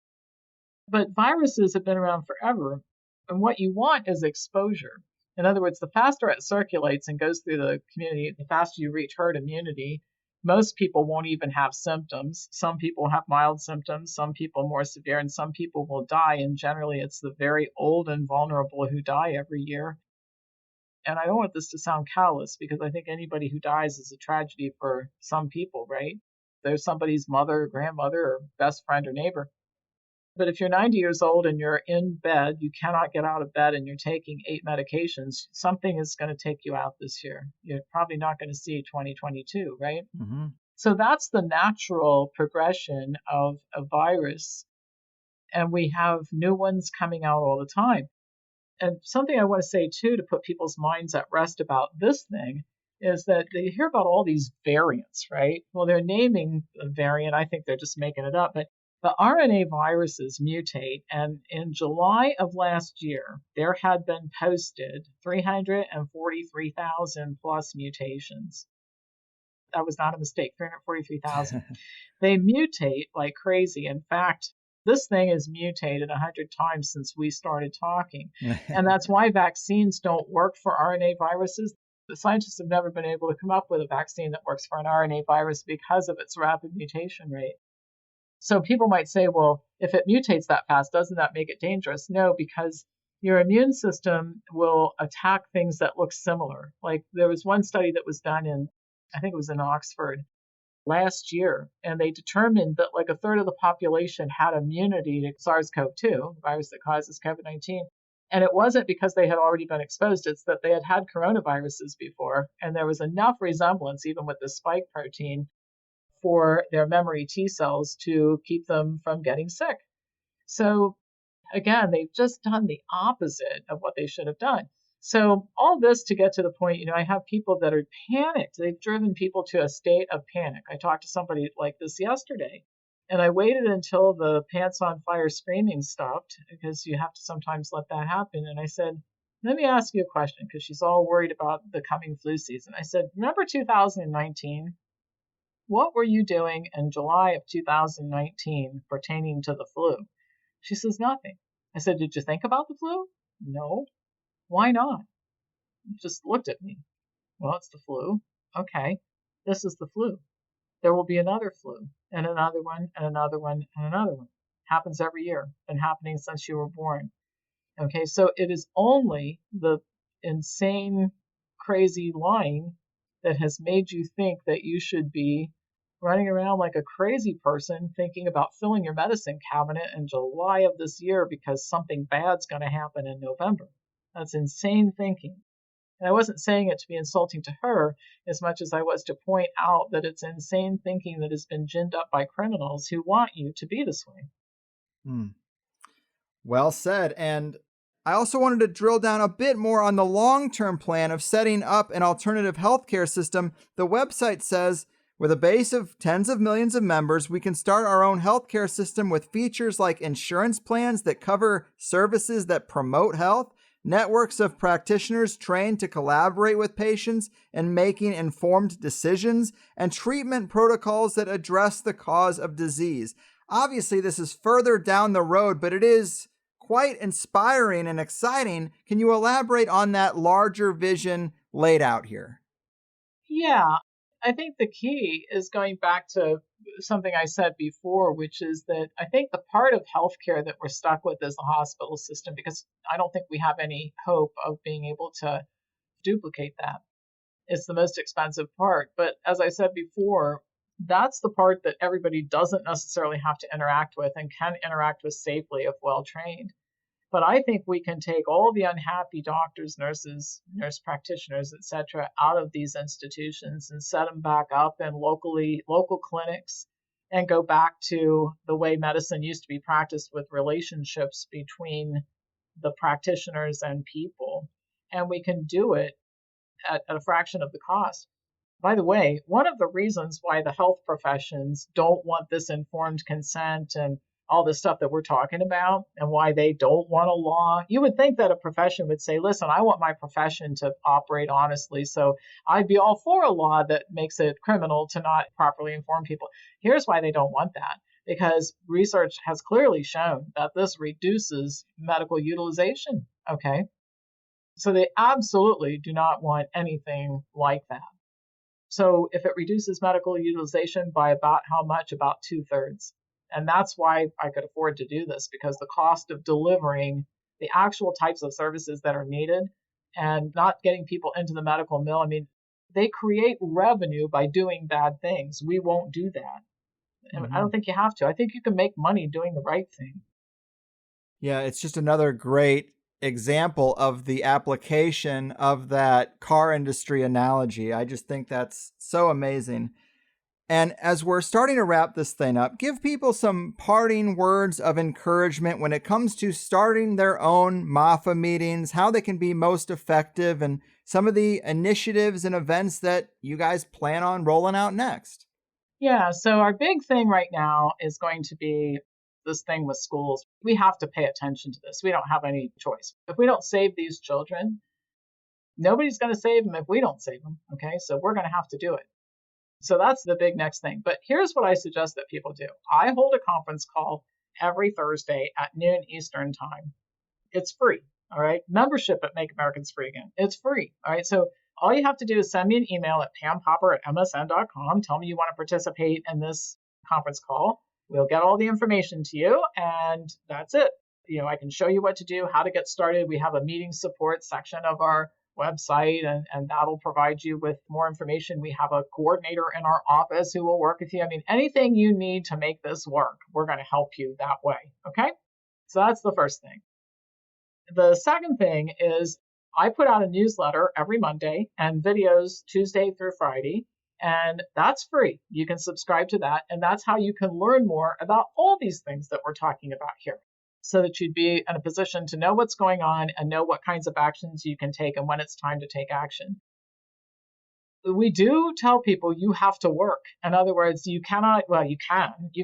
But viruses have been around forever. And what you want is exposure. In other words, the faster it circulates and goes through the community, the faster you reach herd immunity. Most people won't even have symptoms. Some people have mild symptoms, some people more severe, and some people will die. And generally, it's the very old and vulnerable who die every year. And I don't want this to sound callous because I think anybody who dies is a tragedy for some people, right? There's somebody's mother, or grandmother, or best friend or neighbor. But if you're 90 years old and you're in bed, you cannot get out of bed and you're taking 8 medications, something is going to take you out this year. You're probably not going to see 2022, right? Mm-hmm. So that's the natural progression of a virus. And we have new ones coming out all the time. And something I want to say, too, to put people's minds at rest about this thing is that they hear about all these variants, right? Well, they're naming a variant. I think they're just making it up. But the RNA viruses mutate. And in July of last year, there had been posted 343,000 plus mutations. That was not a mistake, 343,000. They mutate like crazy. In fact, this thing has mutated 100 times since we started talking. And that's why vaccines don't work for RNA viruses. The scientists have never been able to come up with a vaccine that works for an RNA virus because of its rapid mutation rate. So people might say, well, if it mutates that fast, doesn't that make it dangerous? No, because your immune system will attack things that look similar. Like there was one study that was done I think it was in Oxford last year, and they determined that like a third of the population had immunity to SARS-CoV-2, the virus that causes COVID-19. And it wasn't because they had already been exposed, it's that they had had coronaviruses before, and there was enough resemblance, even with the spike protein, for their memory T cells to keep them from getting sick. So again, they've just done the opposite of what they should have done. So all this to get to the point, I have people that are panicked. They've driven people to a state of panic. I talked to somebody like this yesterday, and I waited until the pants on fire screaming stopped because you have to sometimes let that happen. And I said, let me ask you a question because she's all worried about the coming flu season. I said, remember 2019? What were you doing in July of 2019 pertaining to the flu? She says, nothing. I said, did you think about the flu? No. Why not? Just looked at me. Well, it's the flu. Okay, this is the flu. There will be another flu, and another one, and another one, and another one. Happens every year. Been happening since you were born. Okay, so it is only the insane, crazy lying that has made you think that you should be running around like a crazy person thinking about filling your medicine cabinet in July of this year because something bad's going to happen in November. That's insane thinking. And I wasn't saying it to be insulting to her as much as I was to point out that it's insane thinking that has been ginned up by criminals who want you to be this way. Well said. And I also wanted to drill down a bit more on the long-term plan of setting up an alternative healthcare system. The website says, with a base of tens of millions of members, we can start our own healthcare system with features like insurance plans that cover services that promote health, networks of practitioners trained to collaborate with patients in making informed decisions, and treatment protocols that address the cause of disease. Obviously, this is further down the road, but it is quite inspiring and exciting. Can you elaborate on that larger vision laid out here? Yeah, I think the key is going back to something I said before, which is that I think the part of healthcare that we're stuck with is the hospital system, because I don't think we have any hope of being able to duplicate that. It's the most expensive part. But as I said before, that's the part that everybody doesn't necessarily have to interact with and can interact with safely if well trained. But I think we can take all the unhappy doctors, nurses, nurse practitioners, etc., out of these institutions and set them back up in local clinics and go back to the way medicine used to be practiced with relationships between the practitioners and people. And we can do it at a fraction of the cost. By the way, one of the reasons why the health professions don't want this informed consent and all this stuff that we're talking about, and why they don't want a law, you would think that a profession would say, listen, I want my profession to operate honestly, so I'd be all for a law that makes it criminal to not properly inform people. Here's why they don't want that. Because research has clearly shown that this reduces medical utilization. Okay. So they absolutely do not want anything like that. So if it reduces medical utilization by about how much? About 2/3. And that's why I could afford to do this, because the cost of delivering the actual types of services that are needed and not getting people into the medical mill. I mean, they create revenue by doing bad things. We won't do that. And I don't think you have to. I think you can make money doing the right thing. Yeah, it's just another great example of the application of that car industry analogy. I just think that's so amazing. And as we're starting to wrap this thing up, give people some parting words of encouragement when it comes to starting their own MAFA meetings, how they can be most effective, and some of the initiatives and events that you guys plan on rolling out next. Yeah, so our big thing right now is going to be this thing with schools. We have to pay attention to this. We don't have any choice. If we don't save these children, nobody's going to save them if we don't save them. Okay, so we're going to have to do it. So that's the big next thing. But here's what I suggest that people do. I hold a conference call every Thursday at noon Eastern time. It's free. All right. Membership at Make Americans Free Again. It's free. All right. So all you have to do is send me an email at pampopper@msn.com. Tell me you want to participate in this conference call. We'll get all the information to you, and that's it. I can show you what to do, how to get started. We have a meeting support section of our website, and that'll provide you with more information. We have a coordinator in our office who will work with you. I mean, anything you need to make this work, we're going to help you that way. Okay? So that's the first thing. The second thing is I put out a newsletter every Monday and videos Tuesday through Friday, and that's free. You can subscribe to that, and that's how you can learn more about all these things that we're talking about here, so that you'd be in a position to know what's going on and know what kinds of actions you can take and when it's time to take action. We do tell people you have to work. In other words, you cannot, well, you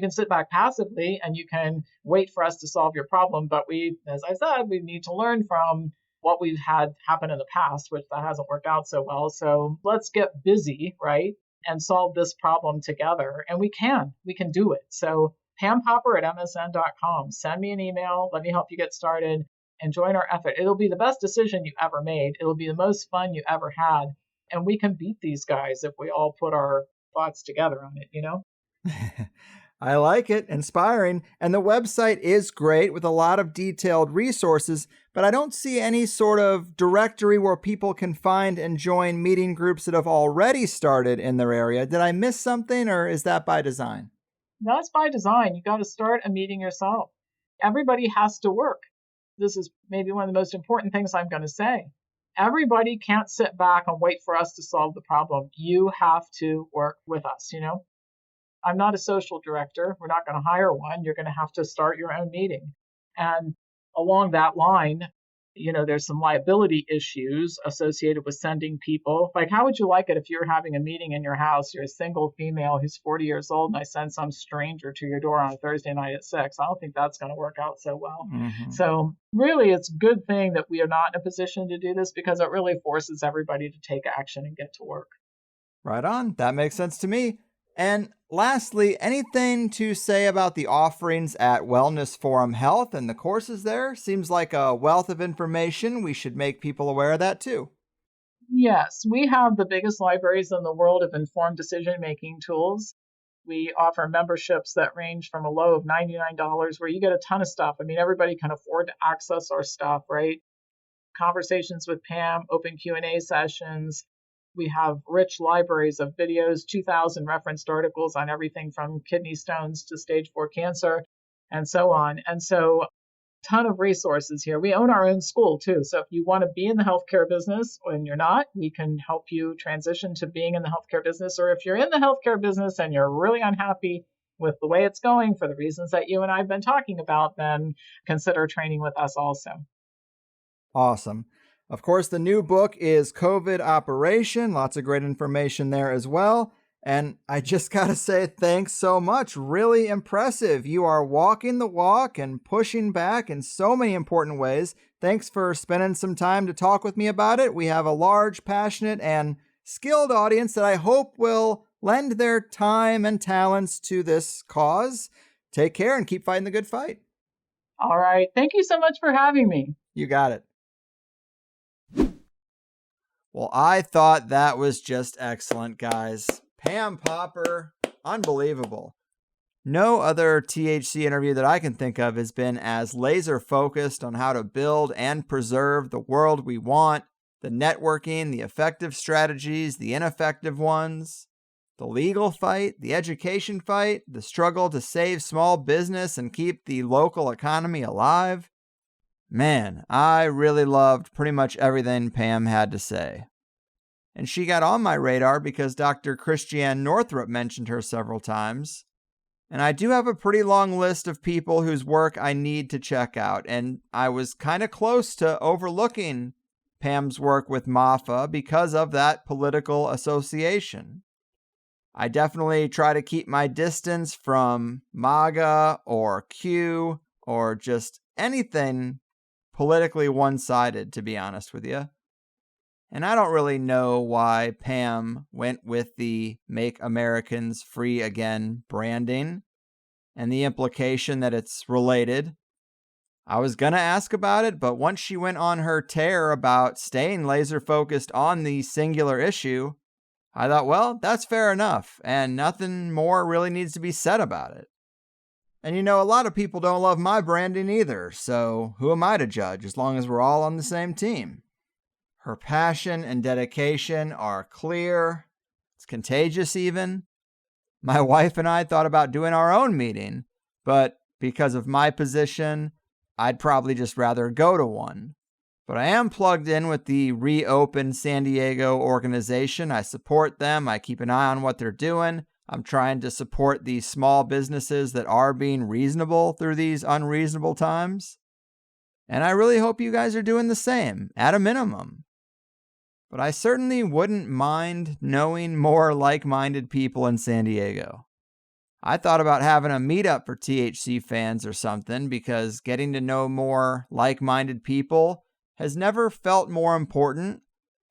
can sit back passively and you can wait for us to solve your problem. But as I said, we need to learn from what we've had happen in the past, which that hasn't worked out so well. So let's get busy, right? And solve this problem together. And we can do it. So pampopper@msn.com. Send me an email. Let me help you get started and join our effort. It'll be the best decision you ever made. It'll be the most fun you ever had. And we can beat these guys if we all put our thoughts together on it. I like it. Inspiring. And the website is great with a lot of detailed resources, but I don't see any sort of directory where people can find and join meeting groups that have already started in their area. Did I miss something, or is that by design? That's by design. You got to start a meeting yourself. Everybody has to work. This is maybe one of the most important things I'm going to say. Everybody can't sit back and wait for us to solve the problem. You have to work with us, I'm not a social director. We're not going to hire one. You're going to have to start your own meeting. And along that line, There's some liability issues associated with sending people. Like, how would you like it if you're having a meeting in your house, you're a single female who's 40 years old, and I send some stranger to your door on a Thursday night at 6? I don't think that's going to work out so well. Mm-hmm. So really, it's a good thing that we are not in a position to do this, because it really forces everybody to take action and get to work. Right on. That makes sense to me. And lastly, anything to say about the offerings at Wellness Forum Health and the courses there? Seems like a wealth of information. We should make people aware of that too. Yes, we have the biggest libraries in the world of informed decision-making tools. We offer memberships that range from a low of $99, where you get a ton of stuff. I mean, everybody can afford to access our stuff, right? Conversations with Pam, open Q&A sessions. We have rich libraries of videos, 2,000 referenced articles on everything from kidney stones to stage 4 cancer and so on. And so, ton of resources here. We own our own school too. So if you want to be in the healthcare business and you're not, we can help you transition to being in the healthcare business. Or if you're in the healthcare business and you're really unhappy with the way it's going for the reasons that you and I have been talking about, then consider training with us also. Awesome. Of course, the new book is COVID Operation. Lots of great information there as well. And I just got to say, thanks so much. Really impressive. You are walking the walk and pushing back in so many important ways. Thanks for spending some time to talk with me about it. We have a large, passionate, and skilled audience that I hope will lend their time and talents to this cause. Take care and keep fighting the good fight. All right. Thank you so much for having me. You got it. Well, I thought that was just excellent, guys. Pam Popper, unbelievable. No other THC interview that I can think of has been as laser focused on how to build and preserve the world we want, the networking, the effective strategies, the ineffective ones, the legal fight, the education fight, the struggle to save small business and keep the local economy alive. Man, I really loved pretty much everything Pam had to say. And she got on my radar because Dr. Christiane Northrup mentioned her several times. And I do have a pretty long list of people whose work I need to check out. And I was kind of close to overlooking Pam's work with MAFA because of that political association. I definitely try to keep my distance from MAGA or Q or just anything politically one-sided, to be honest with you. And I don't really know why Pam went with the Make Americans Free Again branding and the implication that it's related. I was going to ask about it, but once she went on her tear about staying laser focused on the singular issue, I thought, well, that's fair enough, and nothing more really needs to be said about it. And a lot of people don't love my branding either, so who am I to judge as long as we're all on the same team? Her passion and dedication are clear. It's contagious even. My wife and I thought about doing our own meeting, but because of my position, I'd probably just rather go to one. But I am plugged in with the Reopen San Diego organization. I support them. I keep an eye on what they're doing. I'm trying to support the small businesses that are being reasonable through these unreasonable times. And I really hope you guys are doing the same, at a minimum. But I certainly wouldn't mind knowing more like-minded people in San Diego. I thought about having a meetup for THC fans or something, because getting to know more like-minded people has never felt more important,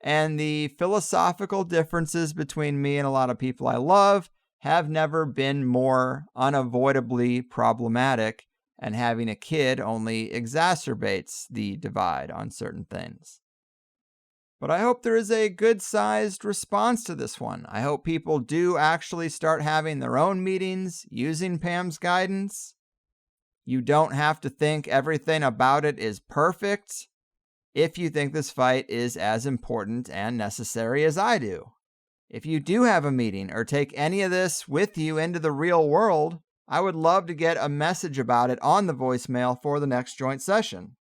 and the philosophical differences between me and a lot of people I love have never been more unavoidably problematic, and having a kid only exacerbates the divide on certain things. But I hope there is a good-sized response to this one. I hope people do actually start having their own meetings using Pam's guidance. You don't have to think everything about it is perfect if you think this fight is as important and necessary as I do. If you do have a meeting or take any of this with you into the real world, I would love to get a message about it on the voicemail for the next joint session.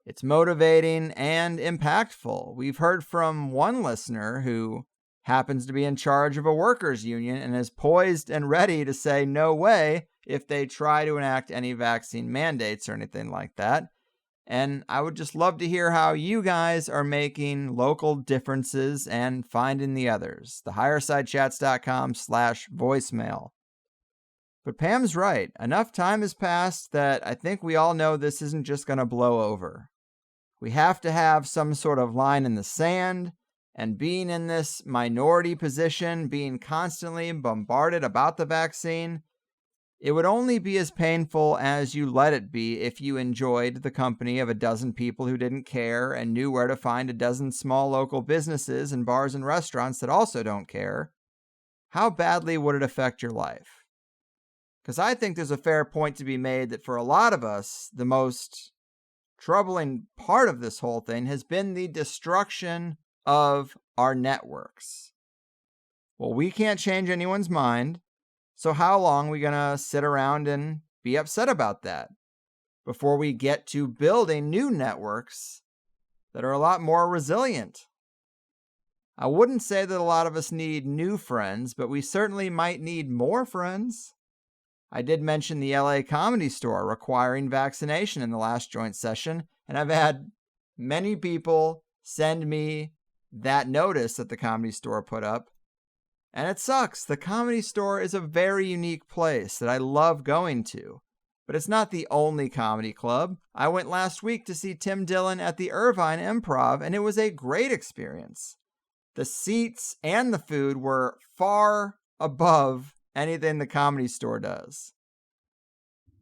It's motivating and impactful. We've heard from one listener who happens to be in charge of a workers' union and is poised and ready to say no way if they try to enact any vaccine mandates or anything like that. And I would just love to hear how you guys are making local differences and finding the others. thehighersidechats.com/voicemail. But Pam's right. Enough time has passed that I think we all know this isn't just going to blow over. We have to have some sort of line in the sand, and being in this minority position, being constantly bombarded about the vaccine, it would only be as painful as you let it be if you enjoyed the company of a dozen people who didn't care and knew where to find a dozen small local businesses and bars and restaurants that also don't care. How badly would it affect your life? Because I think there's a fair point to be made that for a lot of us, the most troubling part of this whole thing has been the destruction of our networks. Well, we can't change anyone's mind, so how long are we going to sit around and be upset about that before we get to building new networks that are a lot more resilient? I wouldn't say that a lot of us need new friends, but we certainly might need more friends. I did mention the LA Comedy Store requiring vaccination in the last joint session, and I've had many people send me that notice that the Comedy Store put up. And it sucks. The Comedy Store is a very unique place that I love going to. But it's not the only comedy club. I went last week to see Tim Dillon at the Irvine Improv, and it was a great experience. The seats and the food were far above anything the Comedy Store does.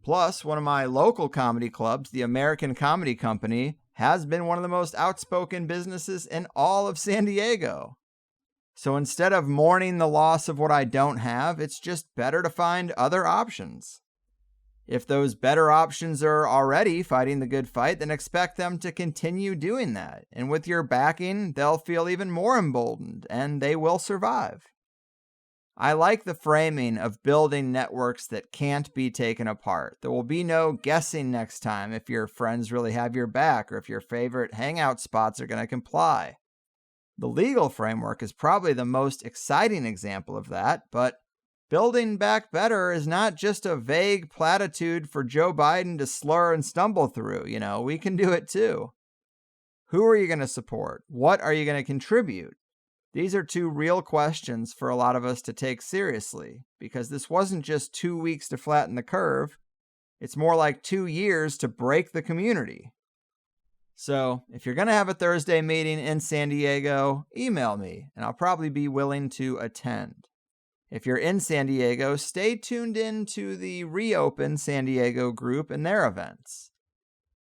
Plus, one of my local comedy clubs, the American Comedy Company, has been one of the most outspoken businesses in all of San Diego. So instead of mourning the loss of what I don't have, it's just better to find other options. If those better options are already fighting the good fight, then expect them to continue doing that. And with your backing, they'll feel even more emboldened, and they will survive. I like the framing of building networks that can't be taken apart. There will be no guessing next time if your friends really have your back or if your favorite hangout spots are going to comply. The legal framework is probably the most exciting example of that, but building back better is not just a vague platitude for Joe Biden to slur and stumble through. We can do it too. Who are you going to support? What are you going to contribute? These are two real questions for a lot of us to take seriously, because this wasn't just 2 weeks to flatten the curve. It's more like 2 years to break the community. So if you're going to have a Thursday meeting in San Diego, email me, and I'll probably be willing to attend. If you're in San Diego, stay tuned in to the Reopen San Diego group and their events.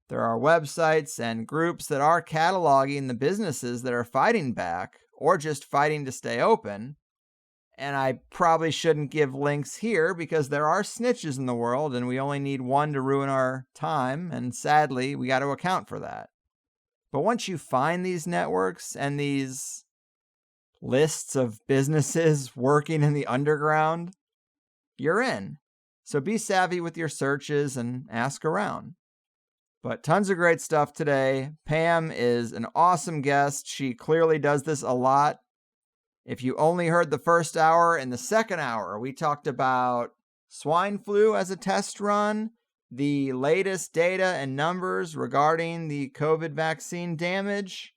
There are websites and groups that are cataloging the businesses that are fighting back or just fighting to stay open. And I probably shouldn't give links here because there are snitches in the world and we only need one to ruin our time. And sadly, we got to account for that. But once you find these networks and these lists of businesses working in the underground, you're in. So be savvy with your searches and ask around. But tons of great stuff today. Pam is an awesome guest. She clearly does this a lot. If you only heard the first hour, in the second hour, we talked about swine flu as a test run, the latest data and numbers regarding the COVID vaccine damage.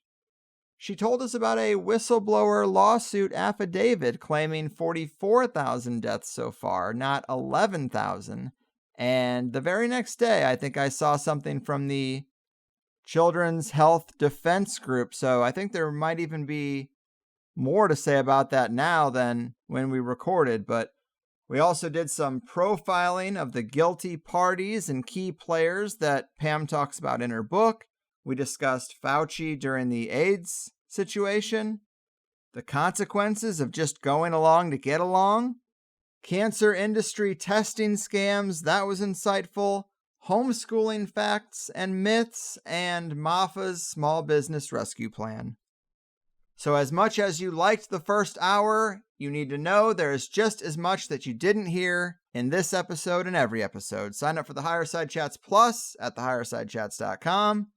She told us about a whistleblower lawsuit affidavit claiming 44,000 deaths so far, not 11,000. And the very next day, I think I saw something from the Children's Health Defense Group. So I think there might even be more to say about that now than when we recorded. But we also did some profiling of the guilty parties and key players that Pam talks about in her book. We discussed Fauci during the AIDS situation, the consequences of just going along to get along, cancer industry testing scams, that was insightful, homeschooling facts and myths, and MAFA's small business rescue plan. So as much as you liked the first hour, you need to know there is just as much that you didn't hear in this episode and every episode. Sign up for the Higher Side Chats Plus at thehighersidechats.com.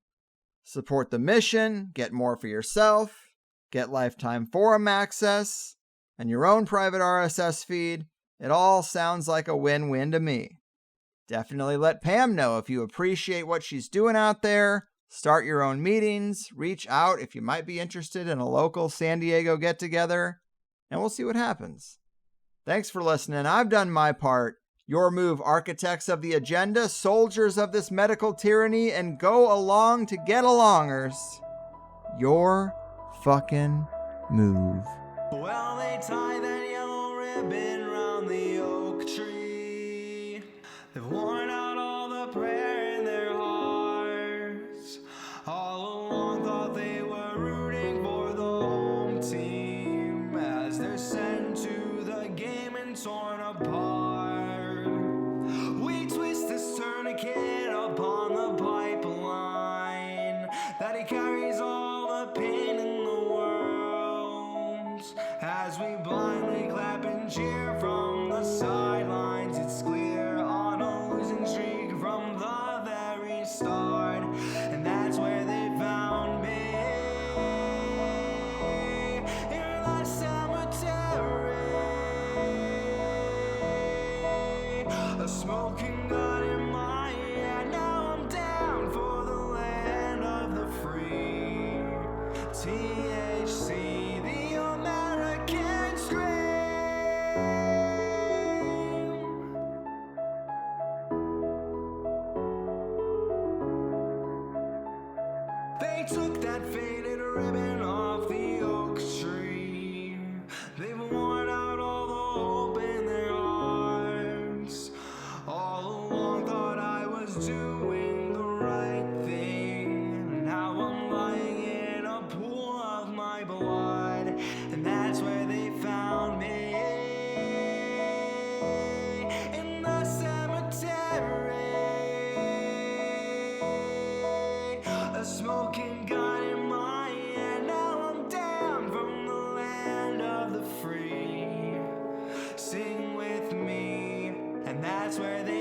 Support the mission, get more for yourself, get lifetime forum access, and your own private RSS feed. It all sounds like a win-win to me. Definitely let Pam know if you appreciate what she's doing out there, Start your own meetings, reach out if you might be interested in a local San Diego get-together, and we'll see what happens. Thanks for listening. I've done my part. Your move, architects of the agenda, soldiers of this medical tyranny, and go along to get alongers. Your fucking move. Well, they tie that yellow ribbon round the oak tree. They've worn out all the prayer in their hearts. All along thought they were rooting for the home team as they're sent to the game and torn apart. We twist this tourniquet upon the pipeline that he carries all the pain in the world. As we blindly clap and cheer from the sidelines, it's clear on a losing streak from the very start. And that's where they found me, in the cemetery. A smoking gun in my hand, now I'm down for the land of the free. THC, the American scream. They took that faded ribbon off the oak tree. They've worn out all the hope in their hearts. All along thought I was doing the right thing. Now I'm lying in a pool of my blood, and that's where they found me, in the cemetery. A smoking gun in my hand, now I'm down from the land of the free. Sing with me, and that's where they